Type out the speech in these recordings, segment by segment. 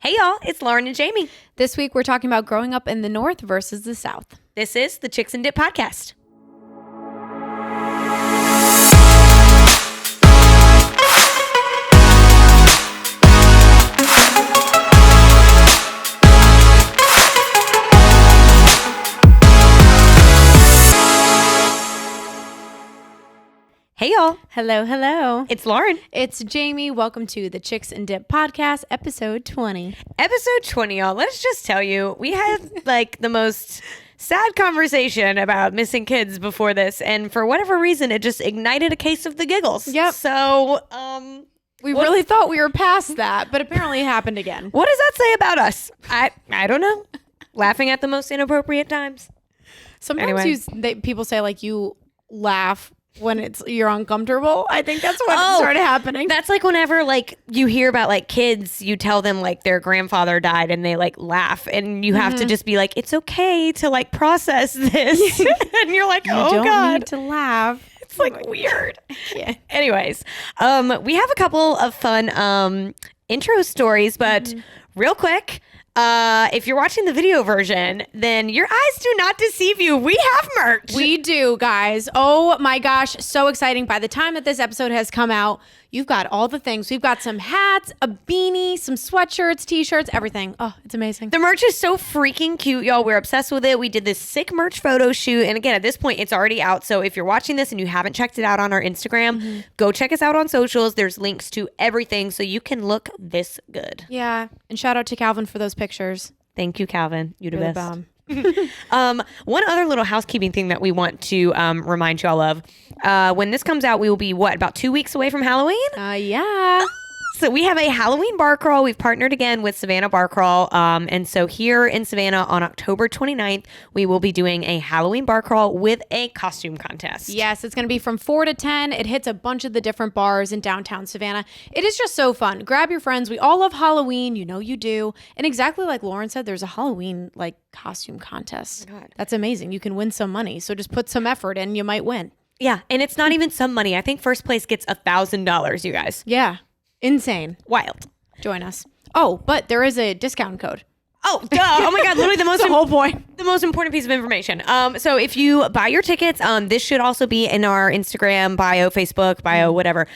Hey y'all, it's Lauren and Jamie. This week we're talking about growing up in the North versus the South. This is the Chicks and Dip podcast. Hey y'all, Hello, hello. it's Lauren. It's Jamie. Welcome to the Chicks and Dip podcast, episode 20. Episode 20, y'all. Let's just tell you, we had like the most sad conversation about missing kids before this, and for whatever reason, it just ignited a case of the giggles. Yep. So, We really thought we were past that, but apparently it happened again. what does that say about us? I don't know. Laughing at the most inappropriate times. Sometimes Anyway. people say like you laugh when you're uncomfortable. I think that's what started happening. That's like whenever like you hear about like kids, you tell them like their grandfather died and they like laugh, and you have to just be like, it's okay to like process this. And you're like, you oh don't God. need to laugh. It's like weird. Yeah. Anyways, we have a couple of fun intro stories, but real quick, if you're watching the video version, then your eyes do not deceive you. We have merch. We do, guys. Oh my gosh, so exciting. By the time that this episode has come out, you've got all the things. We've got some hats, a beanie, some sweatshirts, t-shirts, everything. Oh, it's amazing. The merch is so freaking cute, y'all. We're obsessed with it. We did this sick merch photo shoot. And again, at this point, it's already out. So if you're watching this and you haven't checked it out on our Instagram, go check us out on socials. There's links to everything so you can look this good. Yeah. And shout out to Calvin for those pictures. Thank you, Calvin. You the You're the best. bomb. One other little housekeeping thing that we want to remind y'all of. When this comes out, we will be, about 2 weeks away from Halloween? Yeah. So we have a Halloween bar crawl. We've partnered again with Savannah Bar Crawl. And so here in Savannah on October 29th, we will be doing a Halloween bar crawl with a costume contest. Yes, it's going to be from 4 to 10. It hits a bunch of the different bars in downtown Savannah. It is just so fun. Grab your friends. We all love Halloween. You know you do. And exactly like Lauren said, there's a Halloween like costume contest. Oh my God. That's amazing. You can win some money. So just put some effort in. You might win. Yeah. And it's not even some money. I think first place gets $1,000, you guys. Yeah. Insane. Wild. Join us. Oh, but there is a discount code. Oh, duh. Oh my God. Literally the most That's the whole point. the most important piece of information. So if you buy your tickets, this should also be in our Instagram bio, Facebook bio, whatever.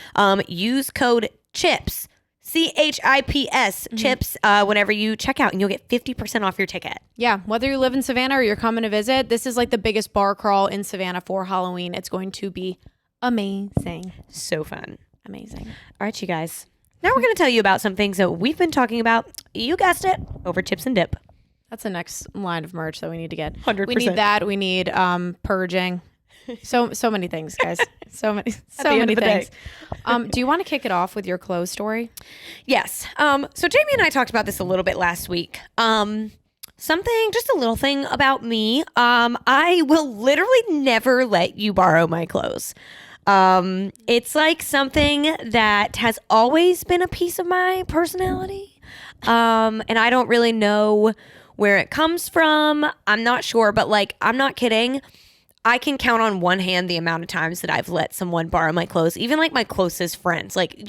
Use code CHIPS, CHIPS, CHIPS, whenever you check out, and you'll get 50% off your ticket. Yeah. Whether you live in Savannah or you're coming to visit, this is like the biggest bar crawl in Savannah for Halloween. It's going to be amazing. So fun. Amazing. All right, you guys. Now we're going to tell you about some things that we've been talking about. You guessed it, over Chips and Dip. That's the next line of merch that we need to get. 100%. We need that. We need purging. So many things, guys. So many end of the things. Do you want to kick it off with your clothes story? Yes. So Jamie and I talked about this a little bit last week. Something, just a little thing about me. I will literally never let you borrow my clothes. It's like something that has always been a piece of my personality. And I don't really know where it comes from. I'm not sure, but like, I'm not kidding. I can count on one hand the amount of times that I've let someone borrow my clothes, even like my closest friends. Like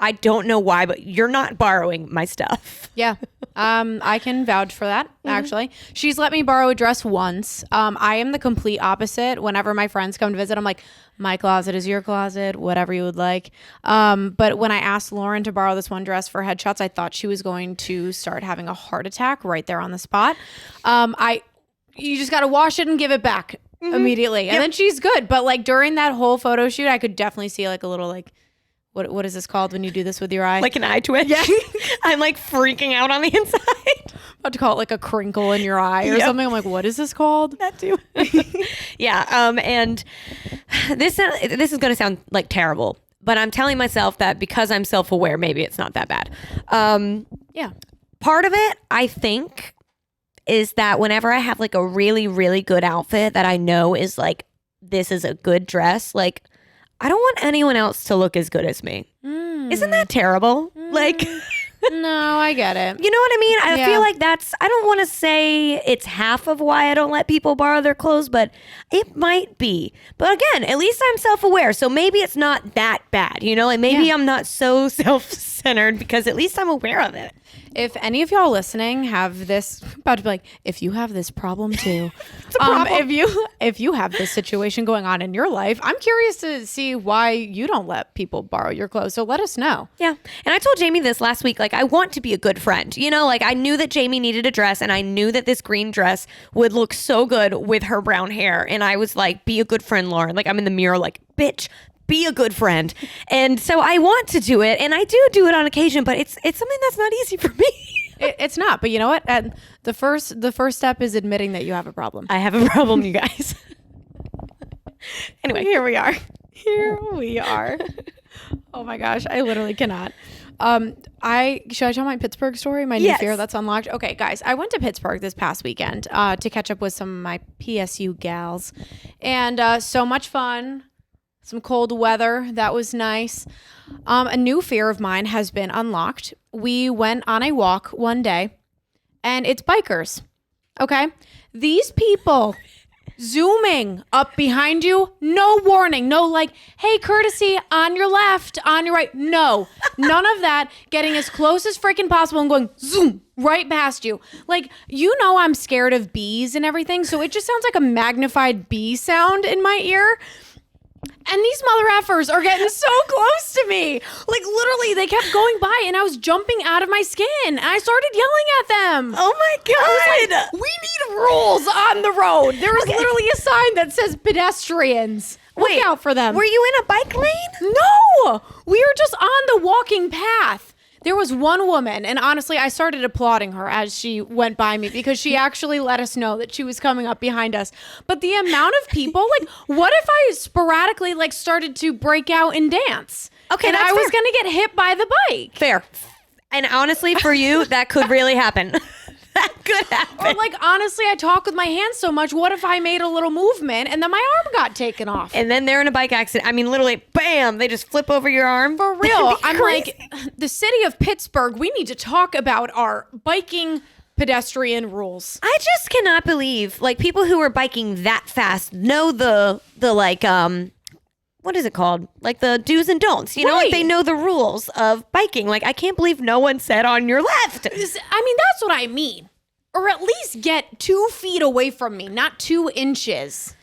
I don't know why, but you're not borrowing my stuff. Yeah. I can vouch for that, actually. She's let me borrow a dress once. I am the complete opposite. Whenever my friends come to visit, I'm like, my closet is your closet, whatever you would like. But when I asked Lauren to borrow this one dress for headshots, I thought she was going to start having a heart attack right there on the spot. You just got to wash it and give it back immediately. And then she's good. But like during that whole photo shoot, I could definitely see like a little like, what is this called when you do this with your eye? Like an eye twitch. Yeah. I'm like freaking out on the inside. About to call it like a crinkle in your eye or something. I'm like, what is this called? That too. Yeah. And this is going to sound like terrible, but I'm telling myself that because I'm self-aware, maybe it's not that bad. Yeah. Part of it, I think, is that whenever I have like a really, really good outfit that I know is like, this is a good dress, like, I don't want anyone else to look as good as me. Isn't that terrible? Like, No, I get it. you know what I mean? I Yeah. feel like I don't want to say it's half of why I don't let people borrow their clothes, but it might be. But again, at least I'm self-aware. So maybe it's not that bad, you know? Like maybe I'm not so self-centered because at least I'm aware of it. If any of y'all listening have this, about to be like, if you have this problem too, if you have this situation going on in your life, I'm curious to see why you don't let people borrow your clothes. So let us know. Yeah. And I told Jamie this last week, like, I want to be a good friend. You know, like, I knew that Jamie needed a dress, and I knew that this green dress would look so good with her brown hair. And I was like, be a good friend, Lauren. Like, I'm in the mirror like, bitch, be a good friend. And so I want to do it, and I do it on occasion, but it's something that's not easy for me. It's not, but you know what? And the first step is admitting that you have a problem. I have a problem, you guys. Anyway, Here we are. Here we are. Oh my gosh, I literally cannot. Should I tell my Pittsburgh story? My new Yes. fear that's unlocked. Okay, guys, I went to Pittsburgh this past weekend to catch up with some of my PSU gals, and so much fun. Some cold weather. That was nice. A new fear of mine has been unlocked. We went on a walk one day, and it's bikers. Okay? These people zooming up behind you, no warning, no like, hey, courtesy, on your left, on your right. No, none of that. Getting as close as freaking possible and going zoom right past you. Like, you know, I'm scared of bees and everything, so it just sounds like a magnified bee sound in my ear. And these mother effers are getting so close to me. Like, literally, they kept going by, and I was jumping out of my skin. And I started yelling at them. oh my I was God. like, we need rules on the road. There is literally a sign that says pedestrians. Look out for them. Were you in a bike lane? No, we were just on the walking path. There was one woman, and honestly, I started applauding her as she went by me because she actually let us know that she was coming up behind us. But the amount of people, like, what if I sporadically, like, started to break out and dance? Okay, and that's I was fair. going to get hit by the bike. Fair. And honestly, for you, that could really happen. That could happen. Or, like, honestly, I talk with my hands so much. What if I made a little movement and then my arm got taken off? And then they're in a bike accident. I mean, literally, bam, they just flip over your arm. For real. That'd be I'm crazy. like, the city of Pittsburgh, we need to talk about our biking pedestrian rules. I just cannot believe, like, people who are biking that fast know the like, what is it called? Like the do's and don'ts, you know, like Right. they know the rules of biking. Like, I can't believe no one said on your left. I mean, that's what I mean. Or at least get 2 feet away from me, not 2 inches.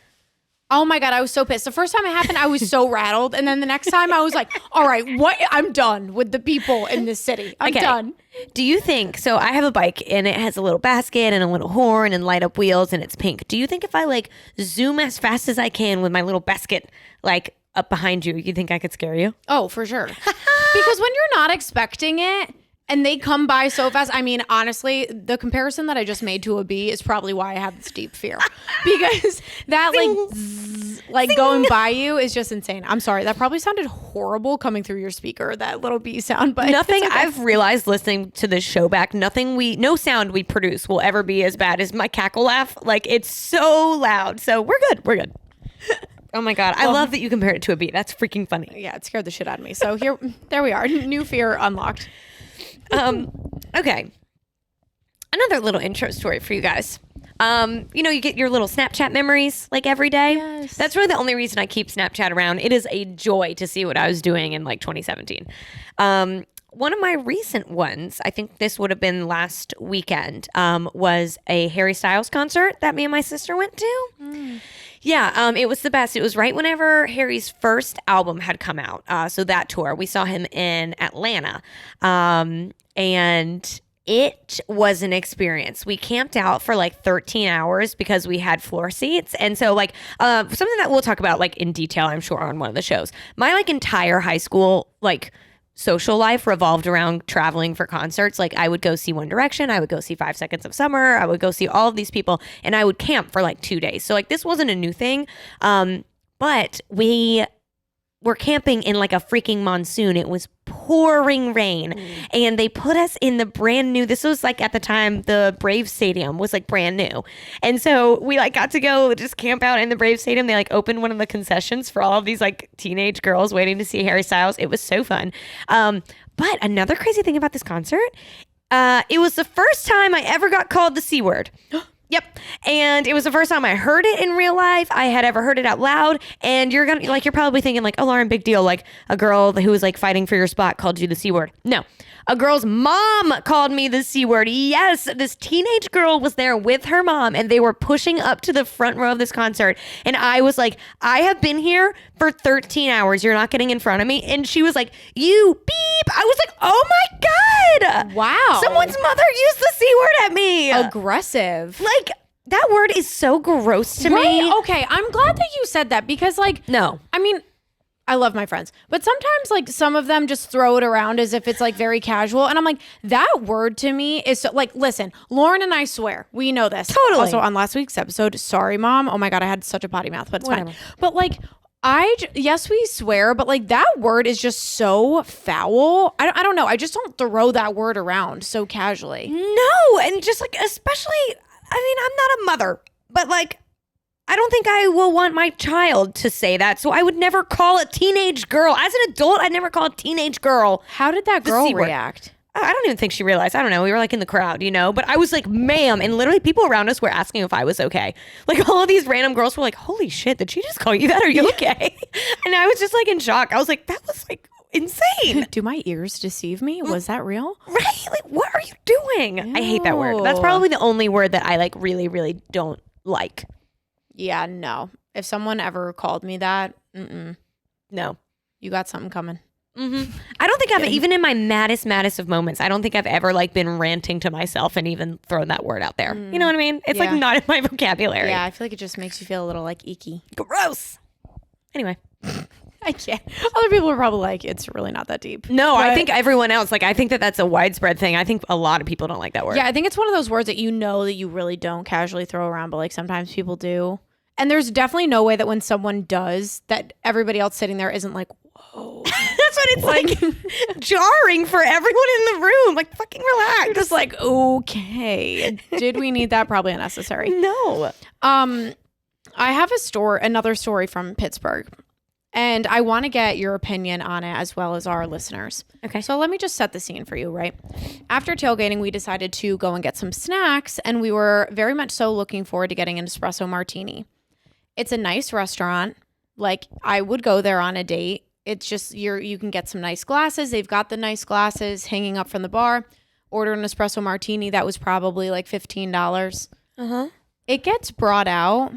Oh my God, I was so pissed. The first time it happened, I was so rattled. And then the next time I was like, all right, what? I'm done with the people in this city. I'm Okay. done. Do you think, so I have a bike and it has a little basket and a little horn and light up wheels and it's pink. Do you think if I like zoom as fast as I can with my little basket, like up behind you think I could scare you? Oh, for sure. Because when you're not expecting it and they come by so fast, I mean, like, the comparison that I just made to a bee is probably why I have this deep fear. Because that, like, zzz, like going by you is just insane. I'm sorry. That probably sounded horrible coming through your speaker, that little bee sound. But Nothing it's okay. I've realized listening to this show back, no sound we produce will ever be as bad as my cackle laugh. Like, it's so loud. So we're good. Oh my God. I love that you compared it to a bee. That's freaking funny. Yeah, it scared the shit out of me. So there we are. New fear unlocked. Okay. Another little intro story for you guys. You know, you get your little Snapchat memories like every day. Yes. That's really the only reason I keep Snapchat around. It is a joy to see what I was doing in like 2017. One of my recent ones, I think this would have been last weekend, was a Harry Styles concert that me and my sister went to. Yeah, it was the best. It was right whenever Harry's first album had come out. So that tour, we saw him in Atlanta. And it was an experience. We camped out for like 13 hours because we had floor seats. And so like something that we'll talk about like in detail, I'm sure, on one of the shows. My like entire high school like social life revolved around traveling for concerts. Like, I would go see One Direction, I would go see 5 Seconds of Summer, I would go see all of these people, and I would camp for like 2 days. So like, this wasn't a new thing, but we were camping in like a freaking monsoon. It was pouring rain, and they put us in the brand new, this was like at the time the Braves Stadium was like brand new, and so we like got to go just camp out in the Braves Stadium. They like opened one of the concessions for all of these like teenage girls waiting to see Harry Styles. It was so fun. But another crazy thing about this concert, it was the first time I ever got called the C word. Yep. And it was the first time I heard it in real life. I had ever heard it out loud. And you're probably thinking like, oh, Lauren, big deal. Like a girl who was like fighting for your spot called you the C word. No. A girl's mom called me the C word. Yes, this teenage girl was there with her mom and they were pushing up to the front row of this concert. And I was like, I have been here for 13 hours. You're not getting in front of me. And she was like, you beep. I was like, oh my God. Wow. Someone's mother used the C word at me. Aggressive. Like, that word is so gross to Right? me. Okay, I'm glad that you said that because, like, No. I mean, I love my friends, but sometimes, like, some of them just throw it around as if it's, like, very casual. And I'm like, that word to me is so, like, listen, Lauren and I swear, we know this. Totally. Also, on last week's episode, sorry, Mom. Oh my God, I had such a potty mouth, but it's Whatever. fine. But, like, yes, we swear, but, like, that word is just so foul. I don't know. I just don't throw that word around so casually. No. And just like, especially, I mean, I'm not a mother, but like, I don't think I will want my child to say that. So I would never call a teenage girl. As an adult, I'd never call a teenage girl. How did that The girl C word. react? I don't even think she realized. I don't know. We were like in the crowd, but I was like, ma'am. And literally people around us were asking if I was okay. Like all of these random girls were like, holy shit, did she just call you that? Are you okay? And I was just like in shock. I was like, that was like insane. Do my ears deceive me? Was that real? Right? Like, what are you doing? I hate that word. That's probably the only word that I like really, really don't like. Yeah, no. If someone ever called me that, No. you got something coming. I don't think I've, even in my maddest of moments, I don't think I've ever like been ranting to myself and even thrown that word out there. You know what I mean? It's Yeah. like not in my vocabulary. Yeah, I feel like it just makes you feel a little like icky. Gross. Anyway. I can't. Other people are probably like, it's really not that deep. No, I But- think everyone else, like, I think that that's a widespread thing. I think a lot of people don't like that word. Yeah, I think it's one of those words that you know that you really don't casually throw around, but like sometimes people do. And there's definitely no way that when someone does, that everybody else sitting there isn't like, whoa. That's what it's like jarring for everyone in the room. Like, fucking relax. Just like, okay. Did we need that? Probably unnecessary. No. I have another story from Pittsburgh. And I want to get your opinion on it as well as our listeners. Okay. So let me just set the scene for you, right? After tailgating, we decided to go and get some snacks, and we were very much so looking forward to getting an espresso martini. It's a nice restaurant. Like, I would go there on a date. It's just you can get some nice glasses. They've got the nice glasses hanging up from the bar. Order an espresso martini. That was probably like $15. Uh-huh. It gets brought out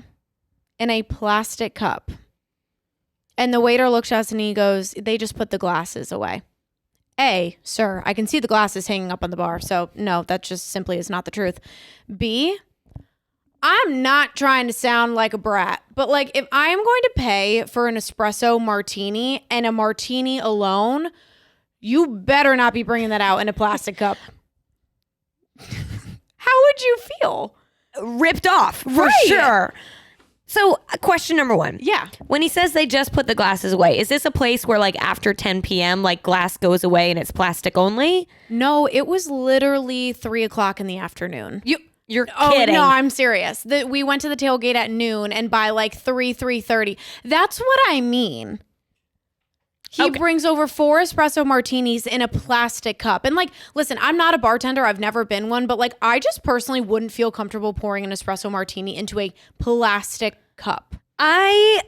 in a plastic cup. And the waiter looks at us and he goes, they just put the glasses away. A, sir, I can see the glasses hanging up on the bar. So no, that just simply is not the truth. B, I'm not trying to sound like a brat, but like if I am going to pay for an espresso martini and a martini alone, you better not be bringing that out in a plastic cup. How would you feel? Ripped off, for Right. sure. So, question number one. Yeah. When he says they just put the glasses away, is this a place where like after 10 p.m. like glass goes away and it's plastic only? No, it was literally 3:00 in the afternoon. You're Oh kidding. no, I'm serious. We went to the tailgate at noon, and by like 3:30, that's what I mean. He Okay. brings over 4 espresso martinis in a plastic cup. And like, listen, I'm not a bartender. I've never been one, but like, I just personally wouldn't feel comfortable pouring an espresso martini into a plastic cup. I'm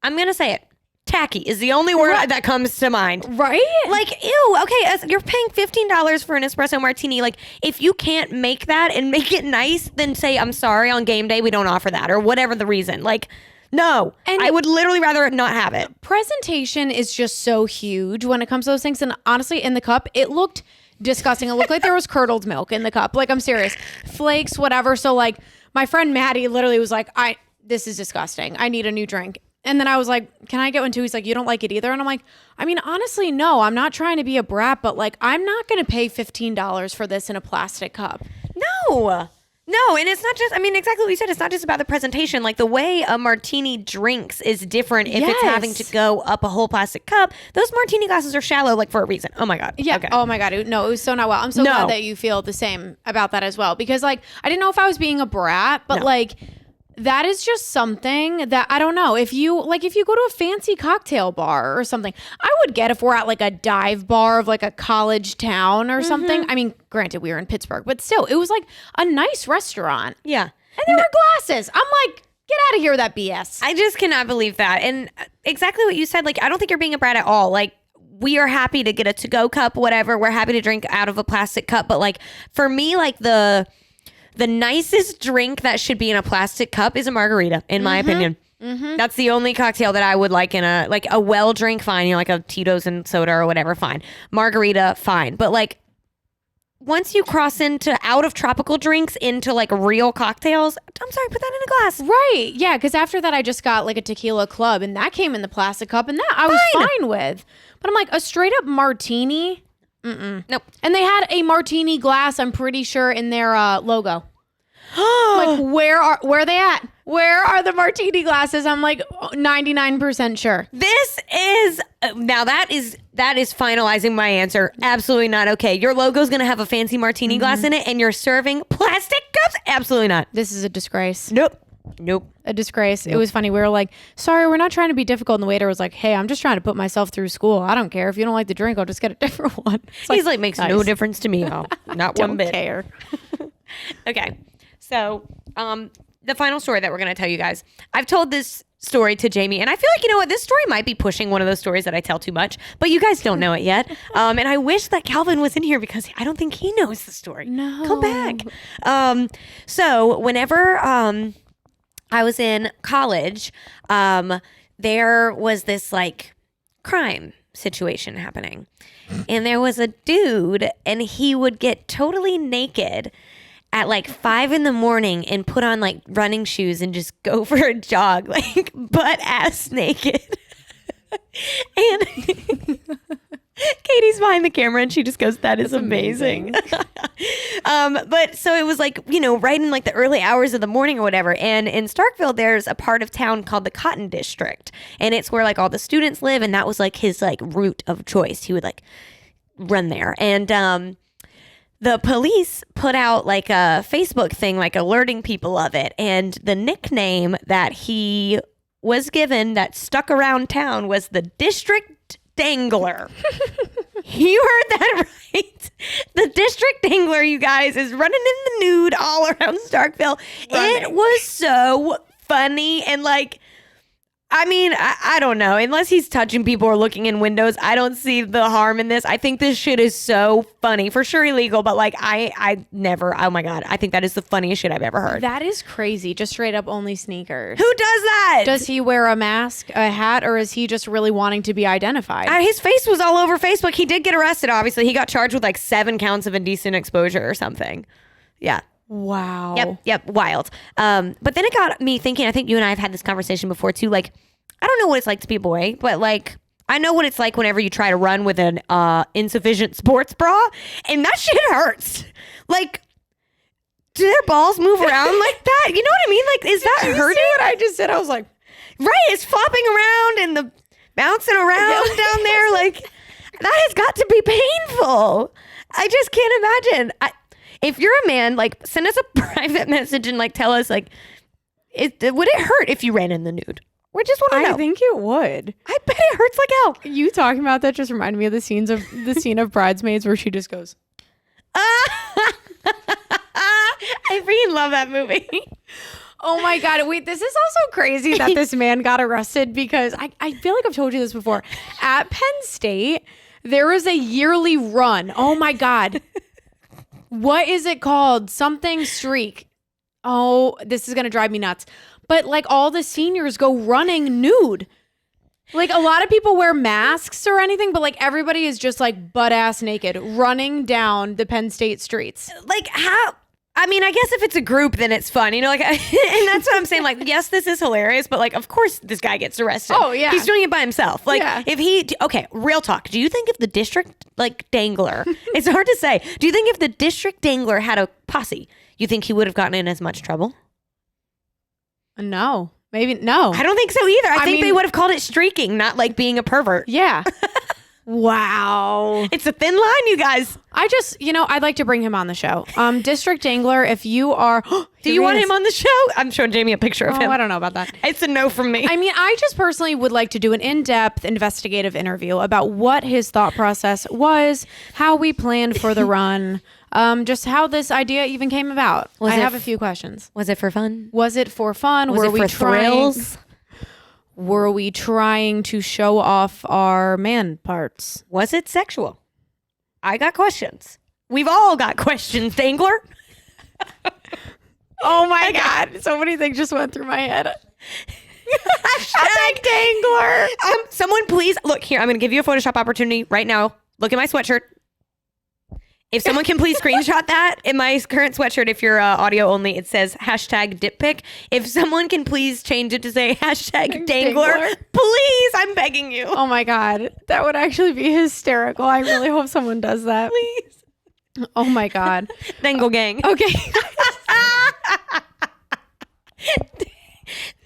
going to say it. Tacky is the only word that comes to mind. Right? Like, ew, okay, you're paying $15 for an espresso martini. Like, if you can't make that and make it nice, then say, I'm sorry, on game day we don't offer that, or whatever the reason. Like, no. And I would literally rather not have it. Presentation is just so huge when it comes to those things. And honestly, in the cup, it looked disgusting. It looked like there was curdled milk in the cup. Like, I'm serious. Flakes, whatever. So like, my friend Maddie literally was like, this is disgusting. I need a new drink. And then I was like, can I get one too? He's like, you don't like it either? And I'm like, I mean, honestly, no, I'm not trying to be a brat, but like, I'm not going to pay $15 for this in a plastic cup. No, and it's not just, I mean, exactly what you said. It's not just about the presentation. Like, the way a martini drinks is different if it's having to Yes. go up a whole plastic cup. Those martini glasses are shallow, like, for a reason. Oh, my God. Yeah. Okay. Oh my God. No, it was so not well. I'm so No. glad that you feel the same about that as well. Because like, I didn't know if I was being a brat, but No. like, that is just something that I don't know. If you go to a fancy cocktail bar or something, I would get if we're at like a dive bar of like a college town or something. I mean, granted, we were in Pittsburgh, but still, it was like a nice restaurant. Yeah. And there were glasses. I'm like, get out of here with that BS. I just cannot believe that. And exactly what you said, like, I don't think you're being a brat at all. Like, we are happy to get a to-go cup, whatever. We're happy to drink out of a plastic cup. But like, for me, like the nicest drink that should be in a plastic cup is a margarita, in my opinion. That's the only cocktail that I would like in a well drink, fine. You know, like a Tito's and soda or whatever, fine. Margarita, fine. But like, once you cross into out of tropical drinks into like real cocktails, I'm sorry, put that in a glass. Right. Yeah. Because after that, I just got like a tequila club and that came in the plastic cup and that I was fine with. But I'm like, a straight up martini. Nope. And they had a martini glass, I'm pretty sure, in their logo. Like, where are they at? Where are the martini glasses? I'm like 99% sure. This is now that is finalizing my answer. Absolutely not okay. Your logo's gonna have a fancy martini glass in it, and you're serving plastic cups. Absolutely not. This is a disgrace. Nope. A disgrace. It was funny. We were like, sorry, we're not trying to be difficult. And the waiter was like, hey, I'm just trying to put myself through school. I don't care. If you don't like the drink, I'll just get a different one. He's like, makes no difference to me. Oh, not one bit. Care. Okay. So, the final story that we're going to tell you guys. I've told this story to Jamie, and I feel like, you know what, this story might be pushing one of those stories that I tell too much, but you guys don't know it yet. And I wish that Calvin was in here because I don't think he knows the story. No. Come back. So whenever I was in college, there was this like crime situation happening. And there was a dude, and he would get totally naked at like 5 a.m. and put on like running shoes and just go for a jog, like butt ass naked. And Katie's behind the camera and she just goes, that is amazing. But so it was like, you know, right in like the early hours of the morning or whatever. And in Starkville, there's a part of town called the Cotton District. And it's where like all the students live. And that was like his like route of choice. He would like run there. And, the police put out like a Facebook thing, like alerting people of it. And the nickname that he was given that stuck around town was the District Dangler. You heard that right. The District Dangler, you guys, is running in the nude all around Starkville. It was so funny. And like, I mean, I don't know. Unless he's touching people or looking in windows, I don't see the harm in this. I think this shit is so funny. For sure illegal, but like I never, oh my God. I think that is the funniest shit I've ever heard. That is crazy. Just straight up only sneakers. Who does that? Does he wear a mask, a hat, or is he just really wanting to be identified? His face was all over Facebook. He did get arrested, obviously. He got charged with like 7 counts of indecent exposure or something. Yeah. Wow. Yep. Wild. But then it got me thinking, I think you and I have had this conversation before too. Like, I don't know what it's like to be a boy, but like, I know what it's like whenever you try to run with an insufficient sports bra, and that shit hurts. Like, do their balls move around like that? You know what I mean? Like, is that hurting? See what I just said? I was like, right, it's flopping around and the bouncing around down there. Like, that has got to be painful. I just can't imagine. If you're a man, like, send us a private message and like tell us, like, would it hurt if you ran in the nude? We just want to know. I think it would. I bet it hurts like hell. You talking about that just reminded me of the scene of Bridesmaids where she just goes. I freaking love that movie. Oh my God. Wait, this is also crazy that this man got arrested because I feel like I've told you this before. At Penn State, there is a yearly run. Oh my God. What is it called? Something streak. Oh, this is going to drive me nuts. But like all the seniors go running nude. Like a lot of people wear masks or anything, but like everybody is just like butt ass naked running down the Penn State streets. Like how? I mean, I guess if it's a group, then it's fun, you know, like, and that's what I'm saying. Like, yes, this is hilarious, but like, of course this guy gets arrested. Oh yeah. He's doing it by himself. Like yeah. Okay, real talk. Do you think if the District like Dangler, it's hard to say. Do you think if the District Dangler had a posse, you think he would have gotten in as much trouble? No, maybe no. I don't think so either. I think they would have called it streaking, not like being a pervert. Yeah. Wow. It's a thin line, you guys. I just, I'd like to bring him on the show. District Dangler, if you are... Do you want him on the show? I'm showing Jamie a picture of him. I don't know about that. It's a no from me. I mean, I just personally would like to do an in-depth investigative interview about what his thought process was, how we planned for the run, just how this idea even came about. I have a few questions. Was it for fun? Was it for fun? Was it for thrills? Were we trying to show off our man parts? Was it sexual? I got questions. We've all got questions, Dangler. Oh my God. So many things just went through my head. Hashtag Dangler. Someone please, look here. I'm going to give you a Photoshop opportunity right now. Look at my sweatshirt. If someone can please screenshot that in my current sweatshirt, if you're audio only, it says hashtag dip pic. If someone can please change it to say hashtag Dangler, please, I'm begging you. Oh my God. That would actually be hysterical. I really hope someone does that. Please. Oh my God. Dangle gang. Okay.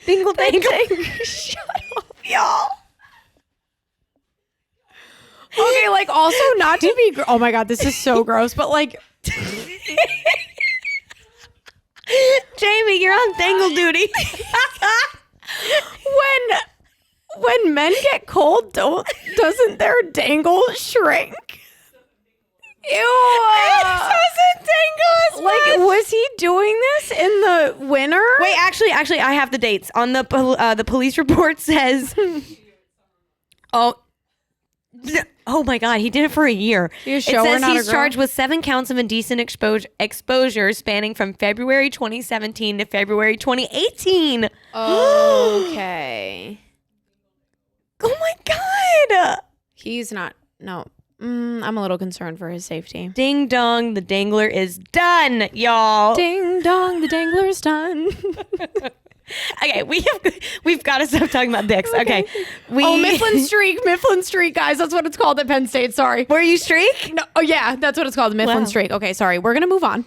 Dingle dangle. Shut up, y'all. Okay, like also not to be oh my God, this is so gross, but like Jamie, you're on dangle duty. when men get cold, doesn't their dangle shrink? Ew. It doesn't dangle as Like, much. was he doing this in the winter? Wait, actually, I have the dates on the police report says. Oh my God, he did it for a year. It says he's charged with 7 counts of indecent exposure spanning from February 2017 to February 2018. Okay. Oh my God. He's not. No. I'm a little concerned for his safety. Ding dong, the dangler is done, y'all. Ding dong, the dangler's done. Okay, we've got to stop talking about dicks. Okay. Mifflin Streak, guys. That's what it's called at Penn State. Sorry. Were you streak? No. Oh yeah, that's what it's called, the Mifflin Wow. Streak. Okay, sorry. We're gonna move on.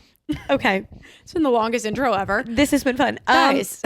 Okay. It's been the longest intro ever. This has been fun. Guys.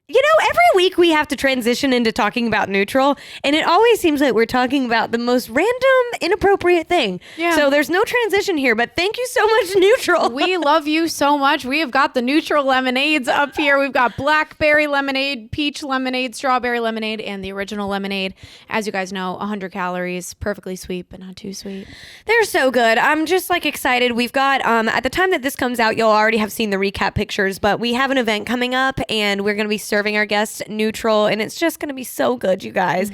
You know, every week we have to transition into talking about neutral, and it always seems like we're talking about the most random, inappropriate thing. Yeah. So there's no transition here, but thank you so much, neutral. We love you so much. We have got the neutral lemonades up here. We've got blackberry lemonade, peach lemonade, strawberry lemonade, and the original lemonade. As you guys know, 100 calories, perfectly sweet, but not too sweet. They're so good. I'm just like excited. We've got, at the time that this comes out, you'll already have seen the recap pictures, but we have an event coming up, and we're going to be serving our guests neutral, and it's just going to be so good, you guys.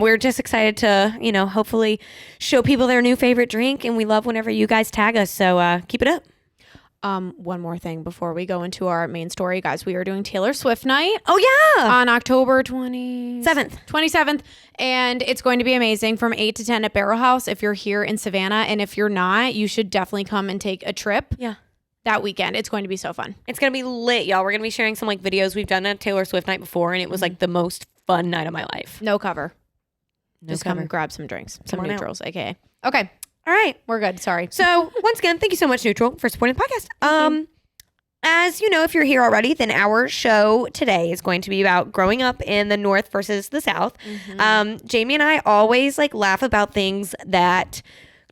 We're just excited to, hopefully show people their new favorite drink, and we love whenever you guys tag us, so keep it up. One more thing before we go into our main story, guys. We are doing Taylor Swift night Oh yeah, on October 27th. 27th, and it's going to be amazing from 8 to 10 at Barrel House if you're here in Savannah, and if you're not, you should definitely come and take a trip. Yeah. That weekend. It's going to be so fun. It's going to be lit, y'all. We're going to be sharing some videos. We've done a Taylor Swift night before, and it was the most fun night of my life. No cover. No Just cover. come grab some drinks, some Come on out. neutrals, aka. Okay, All right. we're good. Sorry. So once again, thank you so much, Neutral, for supporting the podcast. As you know, if you're here already, then our show today is going to be about growing up in the North versus the South. Jamie and I always laugh about things that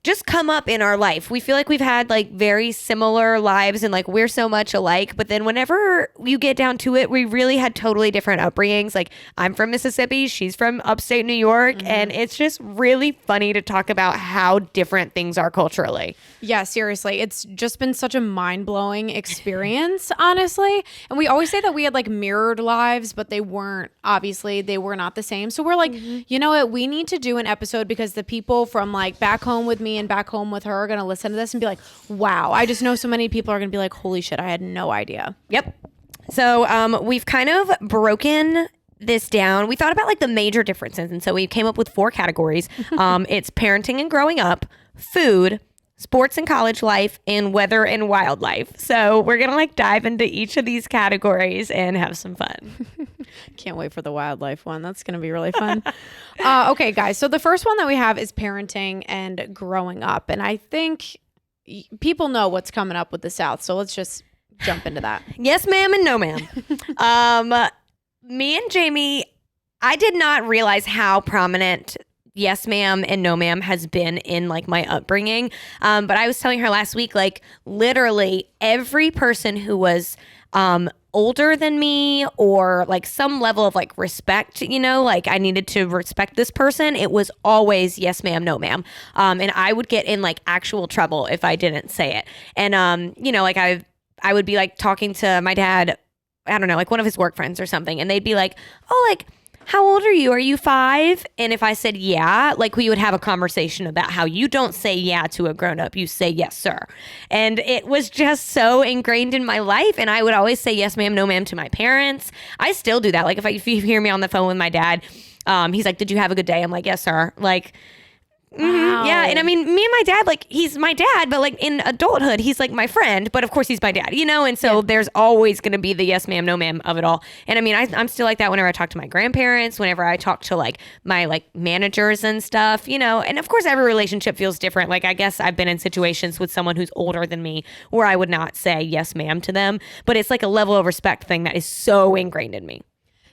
just come up in our life. We feel like we've had very similar lives and we're so much alike. But then whenever you get down to it, we really had totally different upbringings. I'm from Mississippi, she's from upstate New York. And it's just really funny to talk about how different things are culturally. Yeah, seriously. It's just been such a mind-blowing experience, honestly. And we always say that we had mirrored lives, but they weren't. Obviously, they were not the same. So we're you know what? We need to do an episode because the people from back home with me and back home with her are going to listen to this and be like, wow. I just know so many people are going to be like, holy shit, I had no idea. Yep. So we've kind of broken this down. We thought about the major differences. And so we came up with 4 categories. It's parenting and growing up, food, sports and college life, and weather and wildlife. So we're going to dive into each of these categories and have some fun. Can't wait for the wildlife one. That's going to be really fun. Okay, guys. So the first one that we have is parenting and growing up. And I think people know what's coming up with the South. So let's just jump into that. Yes, ma'am, and no, ma'am. Me and Jamie, I did not realize how prominent yes ma'am and no ma'am has been in like my upbringing. But I was telling her last week, like literally every person who was older than me or like some level of like respect, like I needed to respect this person, it was always yes ma'am, no ma'am. And I would get in like actual trouble if I didn't say it. And like I would be like talking to my dad, I don't know, like one of his work friends or something, and they'd be like, oh, like, how old are you? Are you 5? And if I said yeah, like we would have a conversation about how you don't say yeah to a grown up, you say yes, sir. And it was just so ingrained in my life. And I would always say yes, ma'am, no, ma'am to my parents. I still do that. Like if you hear me on the phone with my dad, he's like, did you have a good day? I'm like, yes, sir. Like, Wow. yeah. And I mean, me and my dad, like he's my dad, but like in adulthood, he's like my friend, but of course he's my dad, And so there's always going to be the yes ma'am, no ma'am of it all. And I mean, I'm still like that whenever I talk to my grandparents, whenever I talk to like my like managers and stuff, and of course every relationship feels different. Like I guess I've been in situations with someone who's older than me where I would not say yes ma'am to them, but it's like a level of respect thing that is so ingrained in me.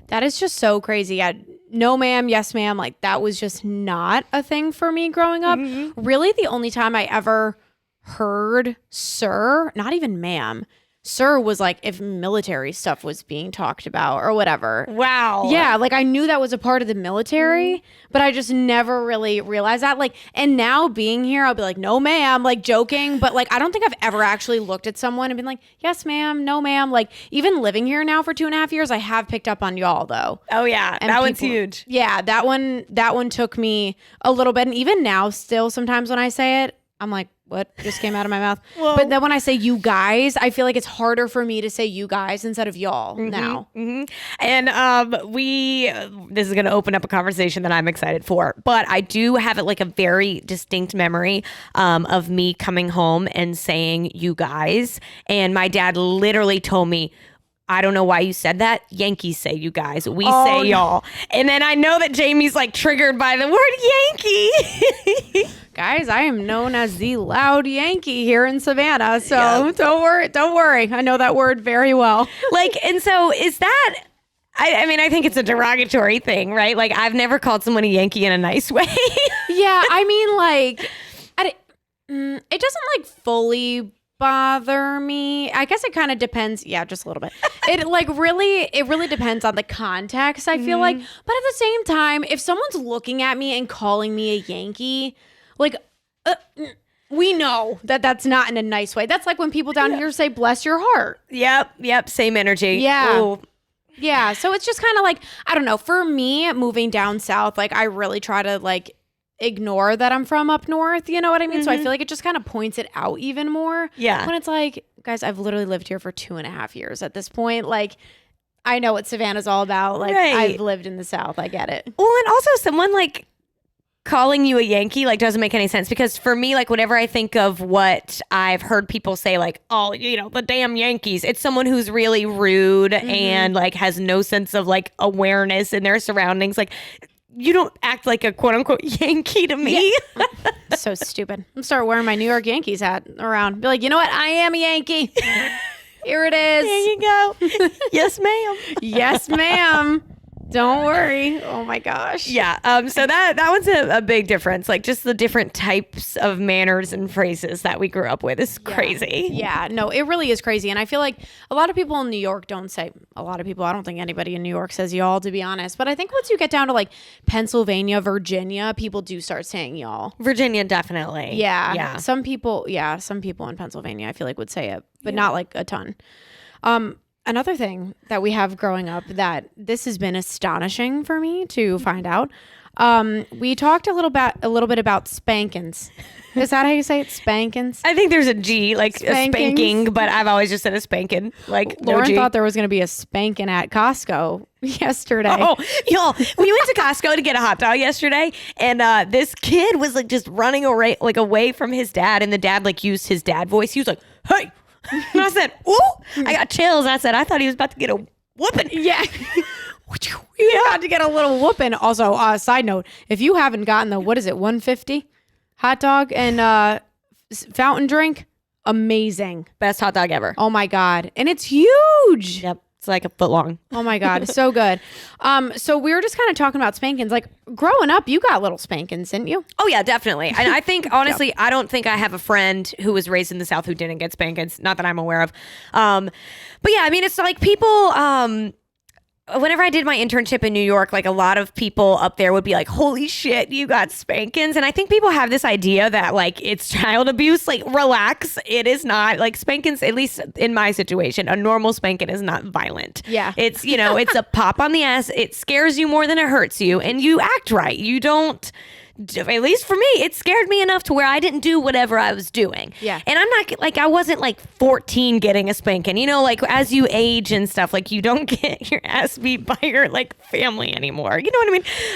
That is just so crazy. Yeah, no ma'am, yes ma'am. Like that was just not a thing for me growing up. Really, the only time I ever heard sir, not even ma'am, sir was like if military stuff was being talked about or whatever. Wow. Yeah, like I knew that was a part of the military, but I just never really realized that. Like, and now being here, I'll be like, no, ma'am, like joking, but like I don't think I've ever actually looked at someone and been like, yes, ma'am, no, ma'am. Like even living here now for 2.5 years, I have picked up on y'all though. Oh yeah, And that one's people- huge. Yeah, that one took me a little bit, and even now, still sometimes when I say it, I'm like, what just came out of my mouth? Whoa. But then when I say you guys, I feel like it's harder for me to say you guys instead of y'all now. And this is going to open up a conversation that I'm excited for, but I do have it like a very distinct memory of me coming home and saying you guys, and my dad literally told me, I don't know why you said that. Yankees say you guys. We say y'all. And then I know that Jamie's like triggered by the word Yankee. Guys, I am known as the loud Yankee here in Savannah, so Yep. don't worry. I know that word very well. And so is that, I mean, I think it's a derogatory thing, right? Like I've never called someone a Yankee in a nice way. Yeah, I mean, like, it doesn't like fully bother me. I guess it kind of depends. Yeah, just a little bit. It really depends on the context, I feel like. But at the same time, if someone's looking at me and calling me a Yankee, like, we know that that's not in a nice way. That's like when people down here say, bless your heart. Yep. Same energy. Yeah. Ooh. Yeah. So it's just kind of like, I don't know. For me, moving down south, like I really try to like ignore that I'm from up north. You know what I mean? So I feel like it just kind of points it out even more. Yeah. When it's like, guys, I've literally lived here for 2.5 years at this point. Like, I know what Savannah's all about. Like, Right. I've lived in the South. I get it. Well, and also someone like calling you a Yankee like doesn't make any sense, because for me, like whenever I think of what I've heard people say, like, oh, the damn Yankees, it's someone who's really rude and like has no sense of like awareness in their surroundings. Like you don't act like a quote unquote Yankee to me. So stupid. I'm start wearing my New York Yankees hat around. Be like, you know what? I am a Yankee. Here it is. There you go. Yes, ma'am. Yes, ma'am. Don't worry. Oh my gosh. Yeah. So that one's a big difference. Like just the different types of manners and phrases that we grew up with is crazy. Yeah, no, it really is crazy. And I feel like a lot of people in New York don't say, a lot of people, I don't think anybody in New York says y'all, to be honest. But I think once you get down to like Pennsylvania, Virginia, people do start saying y'all. Virginia, definitely. Yeah. Yeah. Some people in Pennsylvania, I feel like would say it, but not like a ton. Another thing that we have growing up that this has been astonishing for me to find out. We talked a little bit about spankings. Is that how you say it? Spankings? I think there's a G, like a Spankings. spanking, but I've always just said a spanking. Like Lauren no G. thought there was going to be a spanking at Costco yesterday. Oh, y'all, we went to Costco to get a hot dog yesterday, and this kid was like just running away from his dad, and the dad like used his dad voice. He was like, "Hey," and I said, "Ooh," I got chills. I said, I thought he was about to get a whooping. Yeah. You had to get a little whooping. Also, side note, if you haven't gotten the, 150 hot dog and fountain drink, amazing. Best hot dog ever. Oh my God. And it's huge. Yep. It's like a foot long. Oh my God, so good. So we were just kind of talking about spankings. Like growing up, you got little spankings, didn't you? Oh yeah, definitely. And I think honestly, I don't think I have a friend who was raised in the South who didn't get spankings. Not that I'm aware of. But yeah, I mean, it's like people. Whenever I did my internship in New York, like a lot of people up there would be like, holy shit, you got spankings. And I think people have this idea that like it's child abuse. Like, relax. It is not. Like spankings, at least in my situation, a normal spanking is not violent. Yeah. It's, it's a pop on the ass. It scares you more than it hurts you. And you act right. You don't. At least for me, it scared me enough to where I didn't do whatever I was doing. Yeah. And I'm not like, I wasn't like 14 getting a spanking, like as you age and stuff, like you don't get your ass beat by your like family anymore. You know what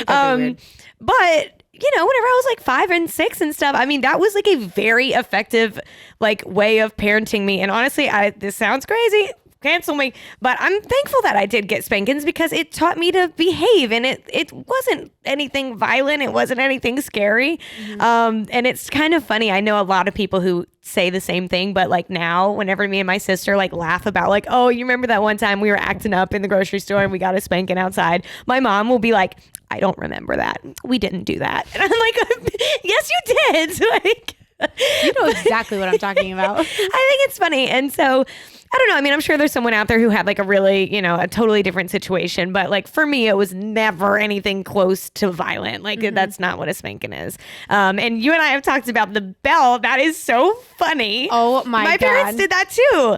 I mean? But whenever I was like 5 and 6 and stuff, I mean, that was like a very effective like way of parenting me. And honestly, this sounds crazy. Cancel me, but I'm thankful that I did get spankings because it taught me to behave, and it wasn't anything violent, it wasn't anything scary. And it's kind of funny. I know a lot of people who say the same thing, but like now, whenever me and my sister like laugh about like, oh, you remember that one time we were acting up in the grocery store and we got a spanking outside, my mom will be like, I don't remember that. We didn't do that. And I'm like, yes, you did. Like, you know exactly what I'm talking about. I think it's funny. And so I don't know. I mean, I'm sure there's someone out there who had like a really, a totally different situation. But like for me, it was never anything close to violent. Like that's not what a spanking is. And you and I have talked about the belt. That is so funny. Oh my God. My parents did that too.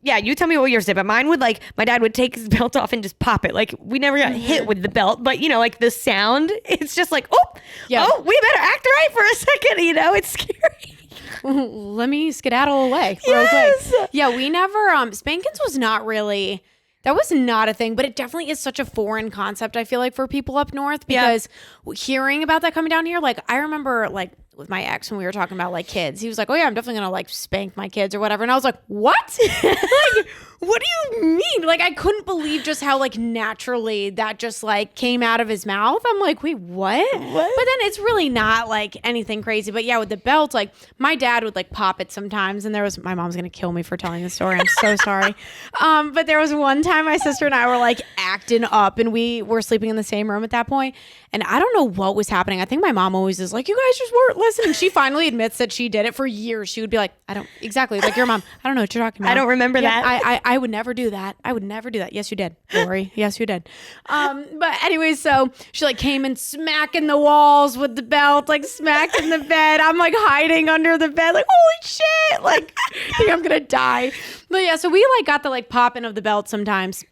Yeah, you tell me what yours did, but mine would like, my dad would take his belt off and just pop it. Like we never got hit with the belt, but like the sound, it's just like, oh, we better act right for a second. It's scary. Let me skedaddle away real quick. Yeah, we never, spankings was not really, that was not a thing, but it definitely is such a foreign concept, I feel like, for people up north, because hearing about that coming down here, like I remember like with my ex when we were talking about like kids, he was like, oh yeah, I'm definitely gonna like spank my kids or whatever. And I was like, what? Like, what do you mean? Like I couldn't believe just how like naturally that just like came out of his mouth. I'm like, wait, what? But then it's really not like anything crazy. But yeah, with the belt, like my dad would like pop it sometimes, and my mom's gonna kill me for telling this story. I'm so sorry. But there was one time my sister and I were like acting up, and we were sleeping in the same room at that point, and I don't know what was happening. I think my mom always is like, you guys just weren't listening. She finally admits that she did it for years. She would be like, like your mom, I don't know what you're talking about. I don't remember that. I would never do that. I would never do that. Yes, you did, Lori. Yes, you did. But anyways, so she like came and smacking the walls with the belt, like smacking the bed. I'm like hiding under the bed, like, holy shit. Like, I think I'm going to die. But yeah, so we like got the like popping of the belt sometimes.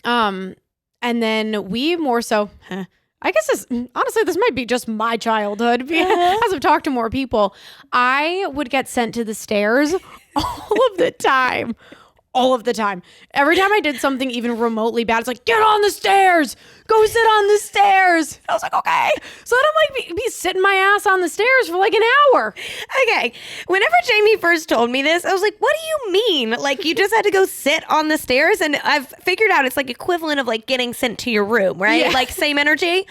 And then we more so, I guess honestly, this might be just my childhood. As I've talked to more people, I would get sent to the stairs all of the time. All of the time. Every time I did something even remotely bad, it's like, get on the stairs. Go sit on the stairs. I was like, okay. So then I'm like, be sitting my ass on the stairs for like an hour. Okay. Whenever Jamie first told me this, I was like, what do you mean? Like, you just had to go sit on the stairs? And I've figured out it's like equivalent of like getting sent to your room, right? Yeah. Like same energy.